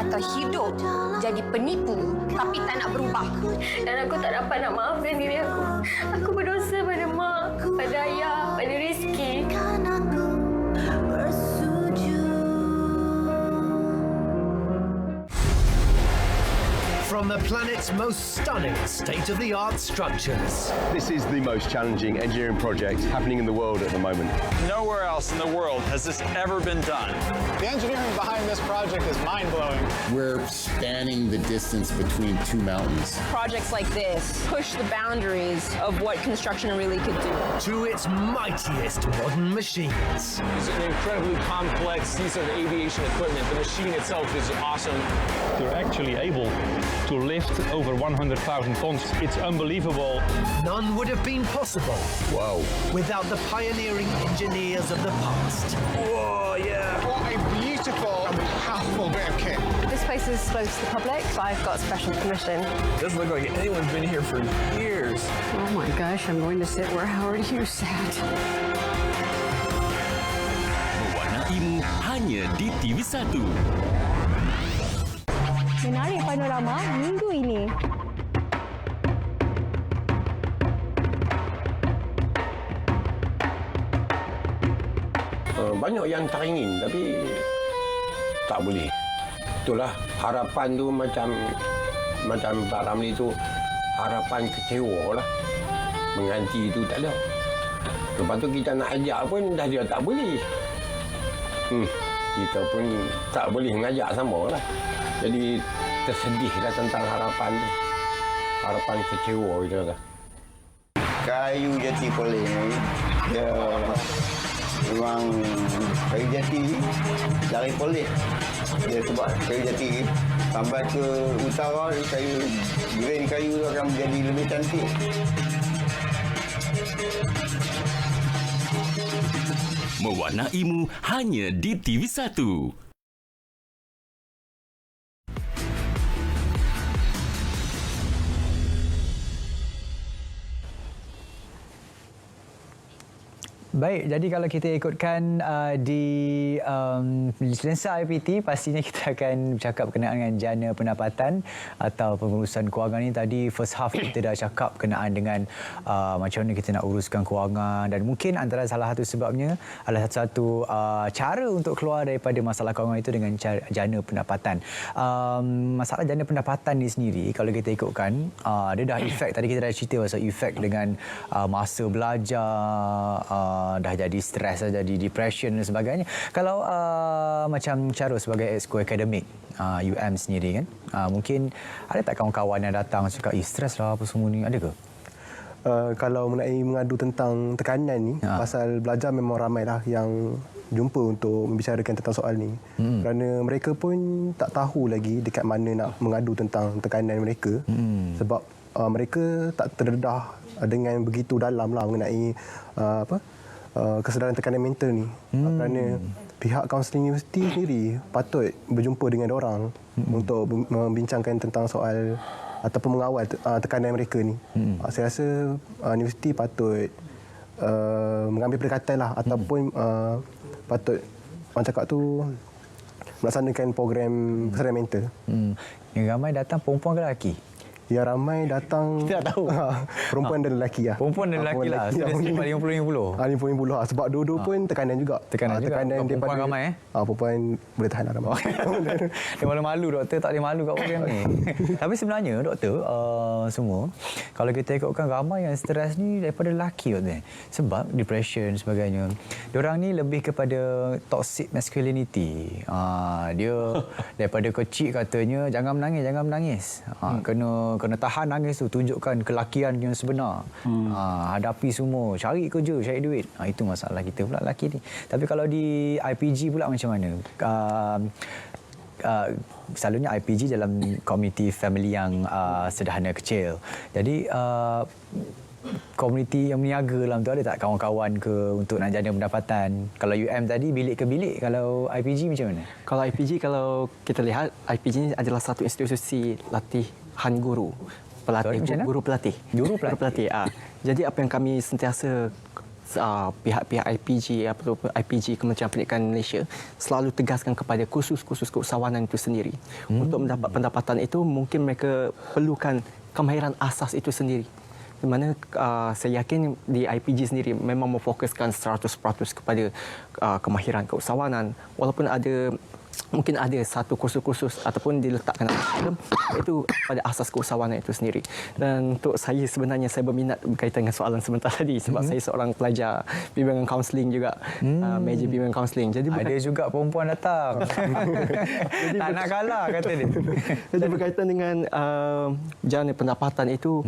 Atau hidup jadi penipu tapi tak nak berubah? Dan aku tak dapat nak maafkan diri aku. Aku berdosa pada mak, pada ayah, pada Rizky. From the planet's most stunning state-of-the-art structures. This is the most challenging engineering project happening in the world at the moment. Nowhere else in the world has this ever been done. The engineering behind this project is mind-blowing. We're spanning the distance between two mountains. Projects like this push the boundaries of what construction really could do. To its mightiest modern machines. It's an incredibly complex piece of aviation equipment. The machine itself is awesome. They're actually able to lift over 100,000 tons. It's unbelievable. None would have been possible. Wow. Without the pioneering engineers of the past. Whoa, yeah. What a beautiful and powerful bit of kit. This place is closed to the public, but I've got special permission. Doesn't look like anyone's been here for years. Oh my gosh, I'm going to sit where Howard Hughes sat. Mewarnaimu hanya di TV1. Menarik panorama minggu ini. Banyak yang teringin tapi tak boleh. Itulah harapan tu macam Pak Ramli tu harapan kecewa lah. Mengganti itu tak ada. Lepas tu kita nak ajak pun dah dia tak boleh. Kita pun tak boleh mengajak sama lah. Jadi tersedihlah tentang harapan tu. Harapan kecewa kita kata. Kayu jati Perlis ni, dia memang kayu jati dari Perlis. Dia sebab kayu jati sampai ke utara, grain kayu tu akan menjadi lebih cantik. Mewarnaimu hanya di TV1. Baik, jadi kalau kita ikutkan di lensa IPT, pastinya kita akan bercakap berkenaan dengan jana pendapatan atau pengurusan kewangan ni. Tadi first half kita dah cakap berkenaan dengan macam mana kita nak uruskan kewangan, dan mungkin antara salah satu sebabnya adalah satu cara untuk keluar daripada masalah kewangan itu dengan jana pendapatan. Masalah jana pendapatan ni sendiri, kalau kita ikutkan, dia dah efek, tadi kita dah cerita pasal efek dengan masa belajar, dah jadi stres, dah jadi depression dan sebagainya. Kalau macam Syarul sebagai exco akademik UM sendiri kan, mungkin ada tak kawan-kawan yang datang cakap stres lah apa semua ni, ada ke? Kalau mengenai mengadu tentang tekanan ni, pasal belajar memang ramai lah yang jumpa untuk membicarakan tentang soal ni. Kerana mereka pun tak tahu lagi dekat mana nak mengadu tentang tekanan mereka. Sebab mereka tak terdedah dengan begitu dalam lah mengenai kesedaran tekanan mental ni. Kerana pihak kaunseling universiti sendiri patut berjumpa dengan orang untuk membincangkan tentang soal ataupun mengawal tekanan mereka ni. Saya rasa universiti patut mengambil pendekatan lah, ataupun patut orang cakap tu melaksanakan program kesedaran mental. Yang ramai datang perempuan ke lelaki? Yang ramai datang kita tak tahu. Perempuan dan lelaki lah. Perempuan dan lelaki lah. So dia sifat 50-50. 50-50 lah. Sebab dua-dua pun tekanan juga. Tekanan juga. Perempuan ramai perempuan boleh tahan lah ramai. Dia malu-malu, doktor tak boleh malu kat program ni. Tapi sebenarnya doktor, semua, kalau kita ikutkan ramai yang stres ni daripada lelaki doktor. Sebab depression sebagainya. Diorang ni lebih kepada toxic masculinity. Dia daripada kecil katanya jangan menangis. Kena tahan nangis tu, tunjukkan kelakian yang sebenar. Hadapi semua, cari kerja, cari duit. Itu masalah kita pula lelaki ni. Tapi kalau di IPG pula macam mana? Selalunya IPG dalam komuniti family yang sederhana kecil. Jadi komuniti yang meniaga dalam tu, ada tak kawan-kawan ke untuk nak jana pendapatan? Kalau UM tadi bilik ke bilik, kalau IPG macam mana? Kalau IPG, kalau kita lihat, IPG ni adalah satu institusi latihan guru, guru pelatih. Jadi apa yang kami sentiasa pihak-pihak IPG ataupun IPG Kementerian Pendidikan Malaysia selalu tegaskan kepada kursus-kursus keusahawanan itu sendiri. Untuk mendapat pendapatan itu, mungkin mereka perlukan kemahiran asas itu sendiri. Di mana saya yakin di IPG sendiri memang memfokuskan 100% kepada kemahiran keusahawanan, walaupun mungkin ada satu kursus-kursus ataupun diletakkan itu pada asas keusahawanan itu sendiri. Dan untuk saya sebenarnya saya berminat berkaitan dengan soalan sebentar tadi, sebab saya seorang pelajar bimbingan kaunseling juga, major bimbingan kaunseling. Jadi ada juga perempuan datang. Tak nak kalah kata dia. Jadi berkaitan dengan jana pendapatan itu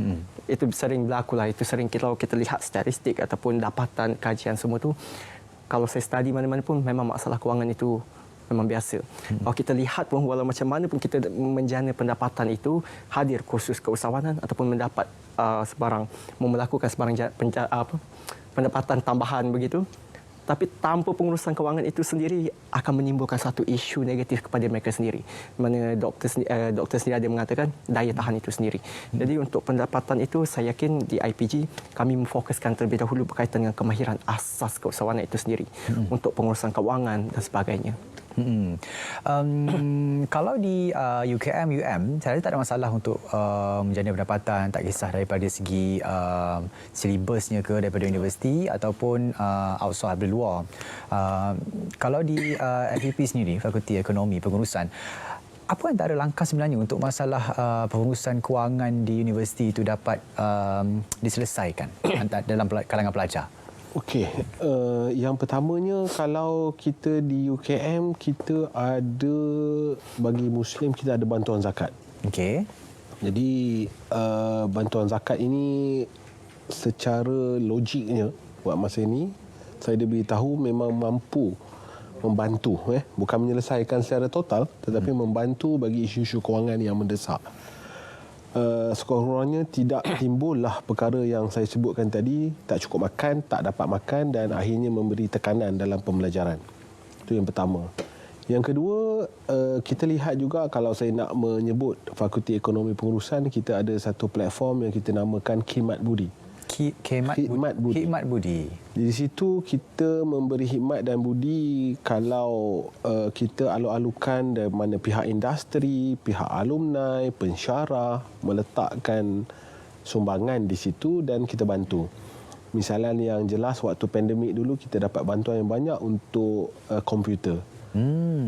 sering berlaku lah. Itu sering kalau kita lihat statistik ataupun dapatan kajian semua tu, kalau saya study mana-mana pun memang masalah kewangan itu memang biasa. Kalau kita lihat pun, walau macam mana pun kita menjana pendapatan itu, hadir kursus keusahawanan ataupun mendapat melakukan sebarang pendapatan tambahan begitu. Tapi tanpa pengurusan kewangan itu sendiri akan menimbulkan satu isu negatif kepada mereka sendiri. Mana doktor sendiri ada mengatakan daya tahan itu sendiri. Jadi untuk pendapatan itu, saya yakin di IPG kami memfokuskan terlebih dahulu berkaitan dengan kemahiran asas keusahawanan itu sendiri untuk pengurusan kewangan dan sebagainya. Kalau di UKM, UM, saya tak ada masalah untuk menjana pendapatan, tak kisah daripada segi silibusnya ke daripada universiti ataupun outside dari luar. Kalau di FEP sendiri, Fakulti Ekonomi Pengurusan, apa antara langkah sebenarnya untuk masalah pengurusan kewangan di universiti itu dapat diselesaikan dalam kalangan pelajar? Okey, yang pertamanya kalau kita di UKM, kita ada, bagi Muslim kita ada bantuan zakat. Okey. Jadi bantuan zakat ini secara logiknya buat masa ini saya diberitahu memang mampu membantu, bukan menyelesaikan secara total, tetapi membantu bagi isu-isu kewangan yang mendesak. Sekurang-kurangnya tidak timbullah perkara yang saya sebutkan tadi, tak cukup makan, tak dapat makan dan akhirnya memberi tekanan dalam pembelajaran. Itu yang pertama. Yang kedua, kita lihat juga kalau saya nak menyebut Fakulti Ekonomi Pengurusan, kita ada satu platform yang kita namakan Khidmat Budi. Khidmat budi. Di situ kita memberi khidmat dan budi kalau kita alur-alurkan dari mana pihak industri, pihak alumni, pensyarah meletakkan sumbangan di situ dan kita bantu. Misalnya yang jelas waktu pandemik dulu kita dapat bantuan yang banyak untuk komputer.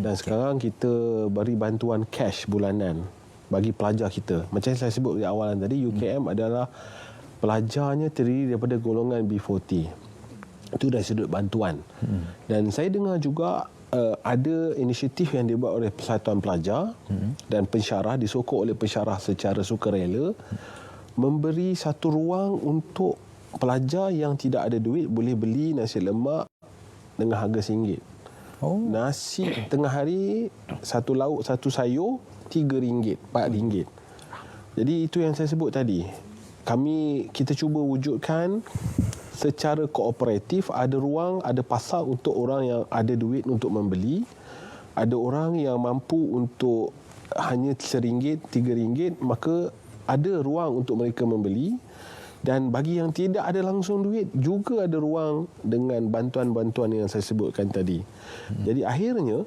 Dan sekarang kita beri bantuan cash bulanan bagi pelajar kita. Macam saya sebut di awalan tadi, UKM adalah pelajarnya terdiri daripada golongan B40. Itu dari sudut bantuan. Dan saya dengar juga ada inisiatif yang dibuat oleh Persatuan Pelajar dan pensyarah, disokong oleh pensyarah secara sukarela, memberi satu ruang untuk pelajar yang tidak ada duit boleh beli nasi lemak dengan harga RM1. Nasi tengah hari, satu lauk, satu sayur, RM3, RM4. Jadi itu yang saya sebut tadi. Kita cuba wujudkan secara kooperatif, ada ruang, ada pasar untuk orang yang ada duit untuk membeli. Ada orang yang mampu untuk hanya RM1, RM3, maka ada ruang untuk mereka membeli. Dan bagi yang tidak ada langsung duit, juga ada ruang dengan bantuan-bantuan yang saya sebutkan tadi. Jadi akhirnya,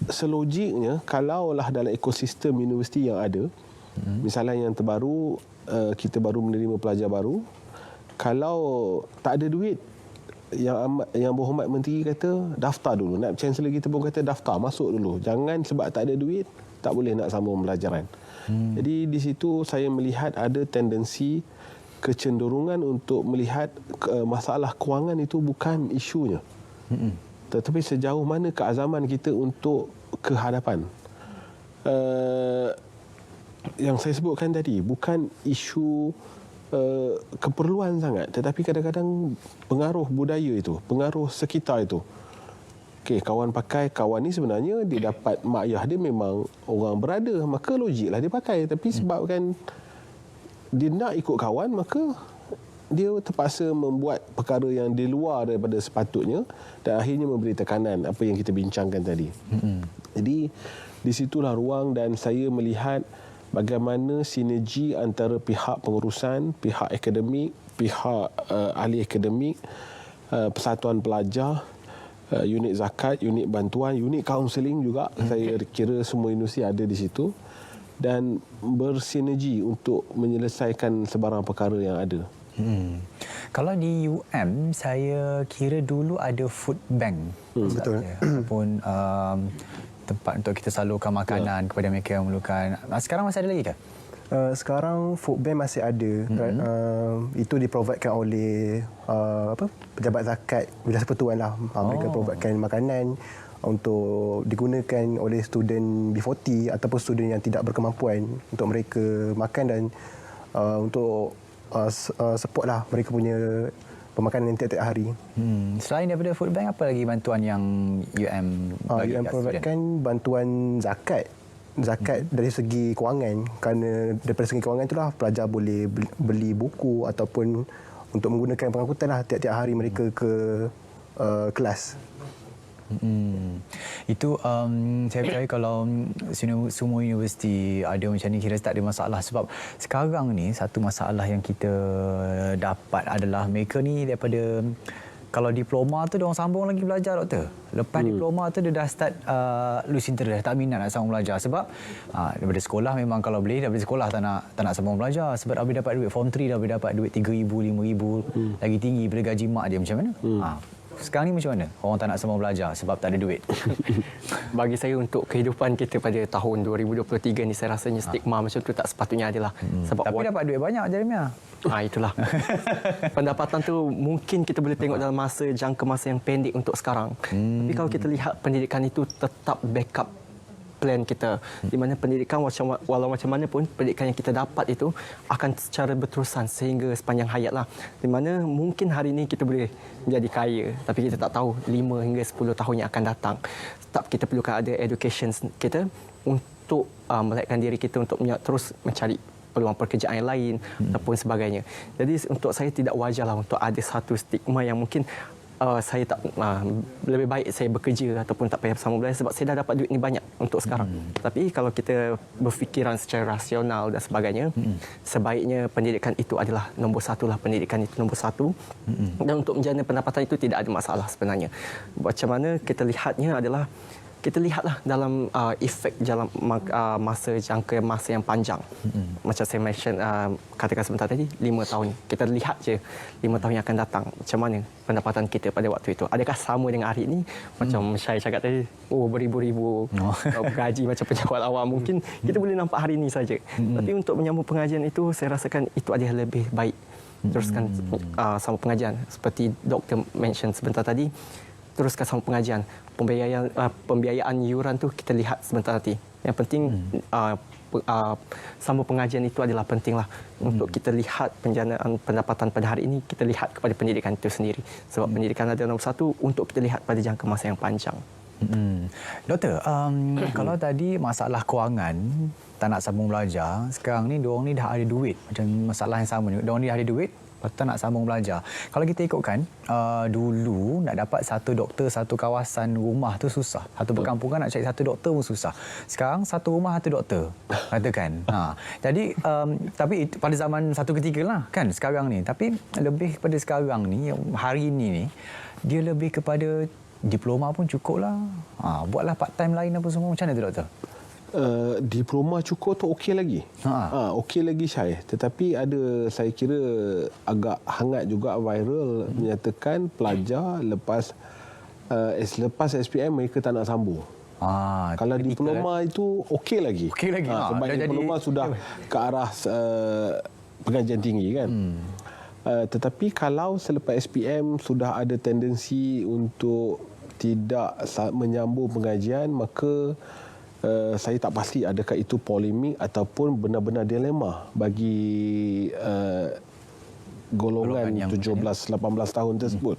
selogiknya, kalaulah dalam ekosistem universiti yang ada, misalnya yang terbaru, kita baru menerima pelajar baru, kalau tak ada duit, yang berhormat menteri kata daftar dulu. Naib Chancellor kita pun kata daftar, masuk dulu. Jangan sebab tak ada duit, tak boleh nak sambung pelajaran. Jadi di situ saya melihat ada tendensi kecenderungan untuk melihat masalah kewangan itu bukan isunya. Tetapi sejauh mana keazaman kita untuk ke hadapan. Yang saya sebutkan tadi bukan isu keperluan sangat, tetapi kadang-kadang pengaruh budaya itu, pengaruh sekitar itu. Okey, kawan ni sebenarnya dia dapat mak ayah dia memang orang berada, maka logiklah dia pakai. Tapi sebabkan dia nak ikut kawan, maka dia terpaksa membuat perkara yang di luar daripada sepatutnya dan akhirnya memberi tekanan apa yang kita bincangkan tadi. Jadi di situlah ruang dan saya melihat bagaimana sinergi antara pihak pengurusan, pihak akademik, pihak ahli akademik, persatuan pelajar, unit zakat, unit bantuan, unit kaunseling juga. Saya kira semua universiti ada di situ dan bersinergi untuk menyelesaikan sebarang perkara yang ada. Kalau di UM, saya kira dulu ada food bank. Betul. Ataupun tempat untuk kita salurkan makanan kepada mereka yang memerlukan. Sekarang masih ada lagi ke? Sekarang food bank masih ada. Itu diprovidkan oleh pejabat zakat, Wilayah Persekutuan lah. Mereka providkan makanan untuk digunakan oleh student B40 ataupun student yang tidak berkemampuan untuk mereka makan dan untuk support lah mereka punya pemakanan tiap-tiap hari. Selain daripada food bank, apa lagi bantuan yang UM bagi UM providkan bantuan zakat dari segi kewangan, kerana daripada segi kewangan itulah pelajar boleh beli buku ataupun untuk menggunakan pengangkutan lah tiap-tiap hari mereka ke kelas. Itu saya percaya kalau semua universiti ada macam ni kira tak ada masalah, sebab sekarang ni satu masalah yang kita dapat adalah mereka ni daripada kalau diploma tu dia orang sambung lagi belajar doktor. Lepas diploma tu dia dah start lose interest, dah tak minat nak sambung belajar sebab daripada sekolah memang kalau boleh daripada sekolah tak nak sambung belajar sebab dah boleh dapat duit form 3, dah boleh dapat duit 3,000, 5,000 lagi tinggi bila gaji mak dia macam mana. Sekarang ni macam mana? Orang tak nak sambung belajar sebab tak ada duit. Bagi saya untuk kehidupan kita pada tahun 2023 ni saya rasanya stigma macam tu tak sepatutnya ada lah. Sebab tapi dapat duit banyak Jeremiah. Itulah. Pendapatan tu mungkin kita boleh tengok dalam jangka masa yang pendek untuk sekarang. Tapi kalau kita lihat pendidikan itu tetap backup plan kita, di mana pendidikan walau macam mana pun pendidikan yang kita dapat itu akan secara berterusan sehingga sepanjang hayat lah. Di mana mungkin hari ini kita boleh menjadi kaya tapi kita tak tahu 5 hingga 10 tahun yang akan datang. Tetap kita perlukan ada education kita untuk melayakan diri kita untuk terus mencari peluang pekerjaan yang lain ataupun sebagainya. Jadi untuk saya tidak wajarlah untuk ada satu stigma yang mungkin saya tak lebih baik saya bekerja ataupun tak payah bersama belajar sebab saya dah dapat duit ni banyak untuk sekarang. Tapi kalau kita berfikiran secara rasional dan sebagainya, sebaiknya pendidikan itu adalah nombor satu lah. Pendidikan itu nombor satu. Dan untuk menjana pendapatan itu tidak ada masalah sebenarnya. Macam mana kita lihatnya adalah kita lihatlah dalam efek dalam jangka masa yang panjang. Macam saya mention, katakan sebentar tadi, 5 tahun. Kita lihat je 5 tahun yang akan datang. Macam mana pendapatan kita pada waktu itu. Adakah sama dengan hari ini? Macam saya cakap tadi, beribu-ribu gaji macam pejabat awam. Mungkin kita boleh nampak hari ini saja. Tapi untuk menyambung pengajian itu, saya rasakan itu adalah lebih baik. Teruskan sama pengajian. Seperti doktor mention sebentar tadi, teruskan sama pengajian. Pembiayaan yuran tu kita lihat sebentar nanti. Yang penting sama pengajian itu adalah pentinglah untuk kita lihat penjanaan pendapatan pada hari ini, kita lihat kepada pendidikan itu sendiri. Sebab pendidikan adalah nombor satu untuk kita lihat pada jangka masa yang panjang. Doktor, kalau tadi masalah kewangan tak nak sambung belajar, sekarang ni diorang ni dah ada duit. Macam masalah yang sama juga. Diorang ni dah ada duit, tak nak sambung belajar. Kalau kita ikutkan, dulu nak dapat satu doktor satu kawasan rumah tu susah. Satu perkampungan nak cari satu doktor pun susah. Sekarang satu rumah satu doktor, katakan. Jadi, tapi itu pada zaman satu ketika lah kan sekarang ni. Tapi lebih kepada sekarang ni, hari ini ni, dia lebih kepada diploma pun cukup lah. Buatlah part time lain apa semua. Macam mana tu doktor? Diploma cukup tu okey lagi. Okey lagi Syai. Tetapi ada, saya kira agak hangat juga viral menyatakan pelajar lepas SPM mereka tak nak sambung. Kalau diploma itu okey lagi. Okey lagi. Sebab diploma sudah ke arah pengajian tinggi kan. Tetapi kalau selepas SPM sudah ada tendensi untuk tidak menyambung pengajian, maka saya tak pasti adakah itu polemik ataupun benar-benar dilema bagi golongan yang 17-18 tahun tersebut.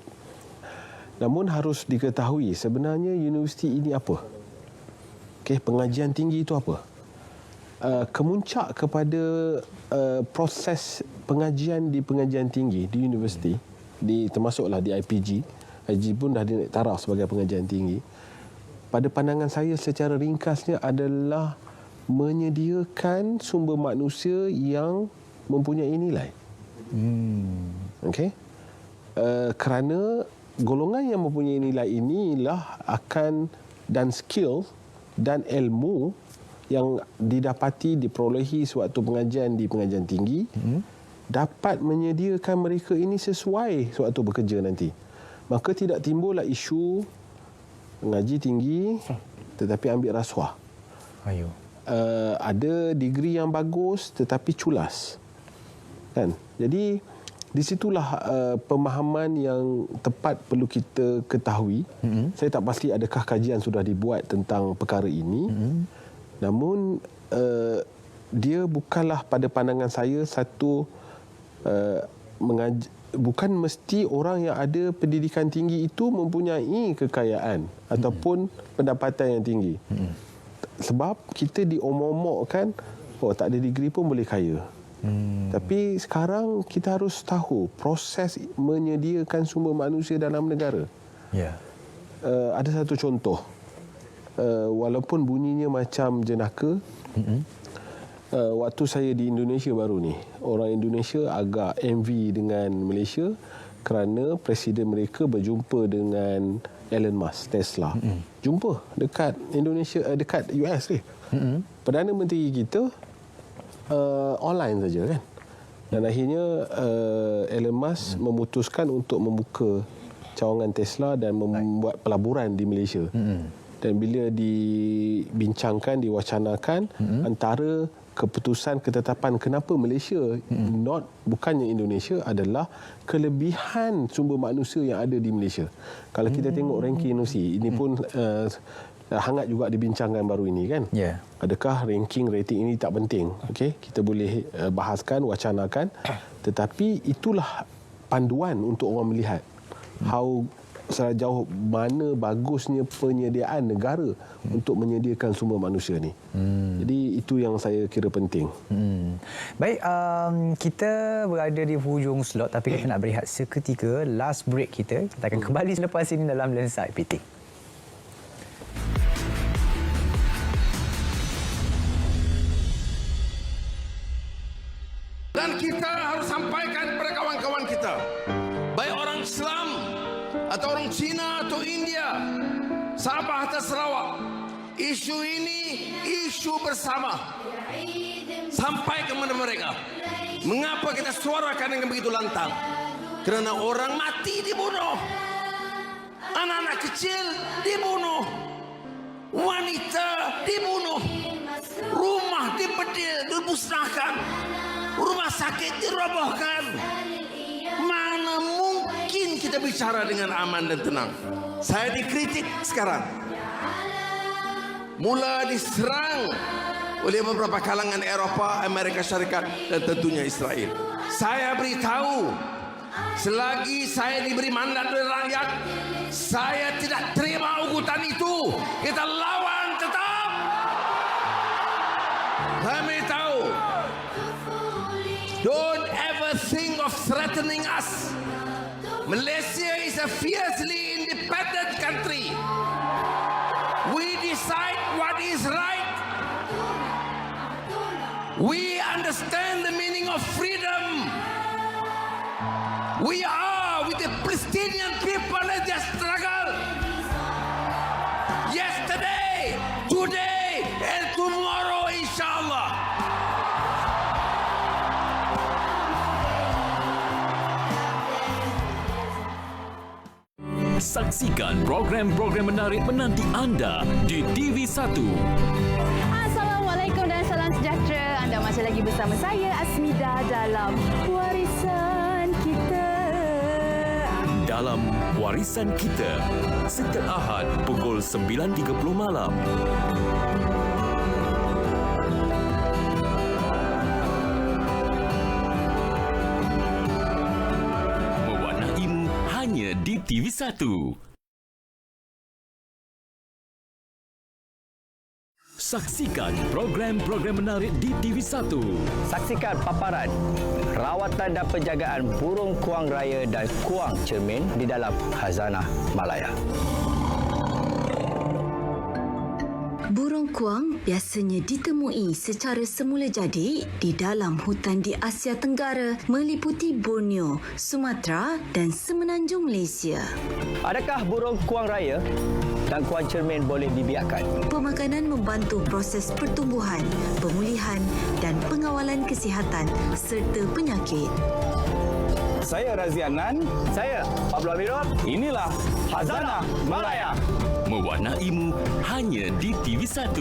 Namun harus diketahui sebenarnya universiti ini apa? Pengajian tinggi itu apa? Kemuncak kepada proses pengajian di pengajian tinggi di universiti, termasuklah di IPG. IPG pun dah dinaik taraf sebagai pengajian tinggi. Pada pandangan saya secara ringkasnya adalah menyediakan sumber manusia yang mempunyai nilai. Kerana golongan yang mempunyai nilai inilah akan, dan skill dan ilmu yang didapati diperolehi sewaktu pengajian di pengajian tinggi dapat menyediakan mereka ini sesuai sewaktu bekerja nanti. Maka tidak timbullah isu mengaji tinggi tetapi ambil rasuah. Ada degree yang bagus tetapi culas. Kan? Jadi di situlah pemahaman yang tepat perlu kita ketahui. Saya tak pasti adakah kajian sudah dibuat tentang perkara ini. Namun dia bukanlah pada pandangan saya satu bukan mesti orang yang ada pendidikan tinggi itu mempunyai kekayaan ataupun pendapatan yang tinggi. Sebab kita diomong-omongkan, tak ada degree pun boleh kaya. Tapi sekarang kita harus tahu proses menyediakan sumber manusia dalam negara. Ada satu contoh. Walaupun bunyinya macam jenaka, waktu saya di Indonesia baru ni, orang Indonesia agak envy dengan Malaysia kerana presiden mereka berjumpa dengan Elon Musk, Tesla. Jumpa dekat Indonesia, dekat US ni. Perdana Menteri kita online saja kan. Dan akhirnya Elon Musk memutuskan untuk membuka cawangan Tesla dan membuat pelaburan di Malaysia. Dan bila dibincangkan, diwacanakan, antara keputusan ketetapan kenapa Malaysia bukannya Indonesia adalah kelebihan sumber manusia yang ada di Malaysia. Kalau kita tengok ranking universiti, ini pun hangat juga dibincangkan baru ini kan. Adakah ranking rating ini tak penting? Kita boleh bahaskan, wacanakan, tetapi itulah panduan untuk orang melihat sejauh mana bagusnya penyediaan negara untuk menyediakan sumber manusia ni. Jadi Jadi itu yang saya kira penting. Baik, kita berada di hujung slot tapi kita nak berehat seketika. Last break kita. Kita akan kembali selepas ini dalam Lensa IPT. Dan kita harus sampaikan kepada kawan-kawan kita, baik orang Islam atau orang Cina atau India, Sabah atau Sarawak, isu ini isu bersama. Sampaikan kepada mereka, mengapa kita suarakan dengan begitu lantang? Kerana orang mati dibunuh, anak-anak kecil dibunuh, wanita dibunuh, rumah dibedil, dimusnahkan, rumah sakit dirobohkan. Mana mungkin kita bicara dengan aman dan tenang? Saya dikritik sekarang. Mula diserang oleh beberapa kalangan Eropah, Amerika Syarikat dan tentunya Israel. Saya beritahu, selagi saya diberi mandat oleh rakyat, saya tidak terima ugutan itu. Kita lawan tetap. Kami tahu, don't ever think of threatening us. Malaysia is a fiercely independent country. We decide what is right. We understand the meaning of freedom. We are with the Palestinian people in their struggle. Yesterday, today, and tomorrow, inshallah. Saksikan program-program menarik menanti anda di TV1. Assalamualaikum dan salam sejahtera. Anda masih lagi bersama saya Asmida dalam Warisan Kita. Dalam Warisan Kita, setiap Ahad pukul 9.30 malam. Mewarnaimu hanya di TV1. Saksikan program-program menarik di TV1. Saksikan paparan rawatan dan penjagaan burung kuang raya dan kuang cermin di dalam Khazanah Malaya. Burung kuang biasanya ditemui secara semula jadi di dalam hutan di Asia Tenggara meliputi Borneo, Sumatera dan semenanjung Malaysia. Adakah burung kuang raya dan kuang cermin boleh dibiarkan? Pemakanan membantu proses pertumbuhan, pemulihan dan pengawalan kesihatan serta penyakit. Saya Razianan. Saya Pablo Amirul. Inilah Khazanah Malaya. Mewarnaimu hanya di TV1.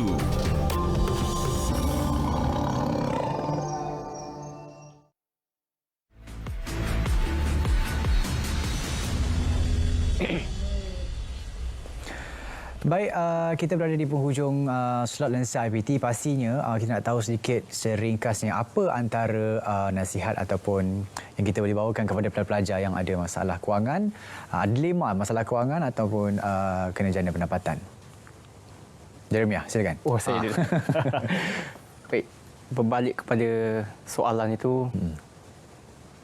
Baik, kita berada di penghujung slot Lensa IPT. Pastinya kita nak tahu sedikit seringkasnya apa antara nasihat ataupun yang kita boleh bawakan kepada pelajar yang ada masalah kewangan, dilema masalah kewangan ataupun kena jana pendapatan. Jeremiah, silakan. Oh, saya dulu. Baik, berbalik kepada soalan itu,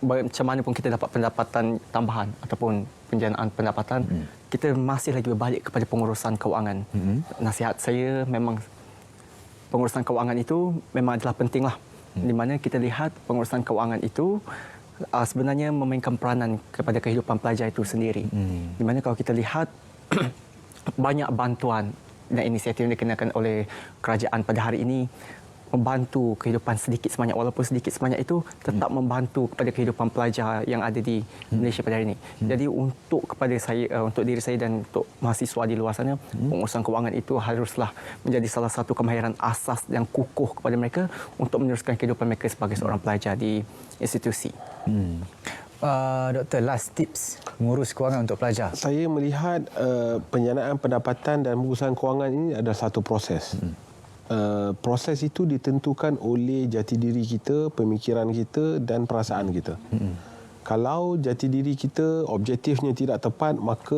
macam mana pun kita dapat pendapatan tambahan ataupun penjanaan pendapatan, kita masih lagi berbalik kepada pengurusan kewangan. Nasihat saya memang pengurusan kewangan itu memang adalah pentinglah. Di mana kita lihat pengurusan kewangan itu sebenarnya memainkan peranan kepada kehidupan pelajar itu sendiri. Di mana kalau kita lihat banyak bantuan dan inisiatif yang dikenakan oleh kerajaan pada hari ini membantu kehidupan sedikit sebanyak, walaupun sedikit sebanyak itu tetap membantu kepada kehidupan pelajar yang ada di Malaysia pada hari ini. Jadi untuk kepada saya, untuk diri saya dan untuk mahasiswa di luar sana, pengurusan kewangan itu haruslah menjadi salah satu kemahiran asas yang kukuh kepada mereka untuk meneruskan kehidupan mereka sebagai seorang pelajar di institusi. Doktor, last tips mengurus kewangan untuk pelajar. Saya melihat penjanaan pendapatan dan pengurusan kewangan ini adalah satu proses. Proses itu ditentukan oleh jati diri kita, pemikiran kita dan perasaan kita. Kalau jati diri kita objektifnya tidak tepat, maka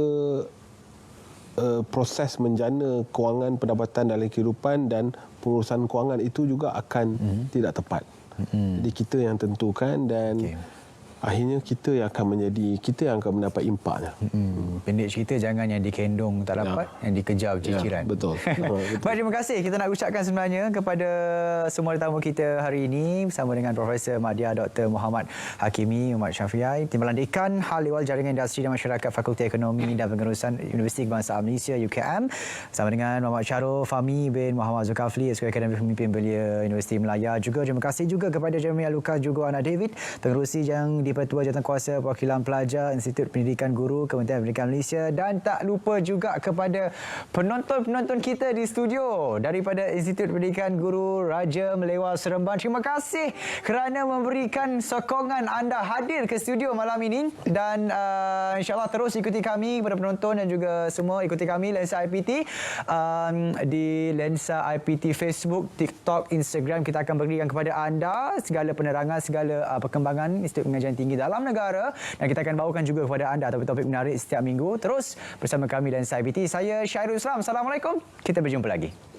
proses menjana kewangan pendapatan dalam kehidupan dan pengurusan kewangan itu juga akan tidak tepat. Jadi kita yang tentukan dan akhirnya kita yang akan mendapat impaknya. Pendek cerita, jangan yang dikendong tak dapat, yang dikejar ciciran. Betul. Baik, terima kasih. Kita nak ucapkan sebenarnya kepada semua tetamu kita hari ini bersama dengan Profesor Madya Dr. Muhammad Hakimi Umar Syafiai, Timbalan Dekan Hal Ehwal Jaringan Industri dan Masyarakat Fakulti Ekonomi dan Pengurusan Universiti Kebangsaan Malaysia UKM, bersama dengan Muhammad Syarul Fahmi bin Muhammad Zulkafli, Eksekutif Akademi Pemimpin Belia Universiti Melaya. Juga terima kasih juga kepada Jeremy Lukas juga Ana David, Pengerusi yang Petua Jawatankuasa Perwakilan Pelajar Institut Pendidikan Guru Kementerian Pendidikan Malaysia, dan tak lupa juga kepada penonton-penonton kita di studio daripada Institut Pendidikan Guru Raja Melewar Seremban. Terima kasih kerana memberikan sokongan anda hadir ke studio malam ini, dan insyaAllah terus ikuti kami kepada penonton dan juga semua ikuti kami Lensa IPT di Lensa IPT Facebook, TikTok, Instagram. Kita akan berikan kepada anda segala penerangan, segala perkembangan Institut Pengajian Tinggi dalam negara, dan kita akan bawakan juga kepada anda topik-topik menarik setiap minggu. Terus bersama kami dan Lensa IPT. Saya Syarul Islam. Assalamualaikum. Kita berjumpa lagi.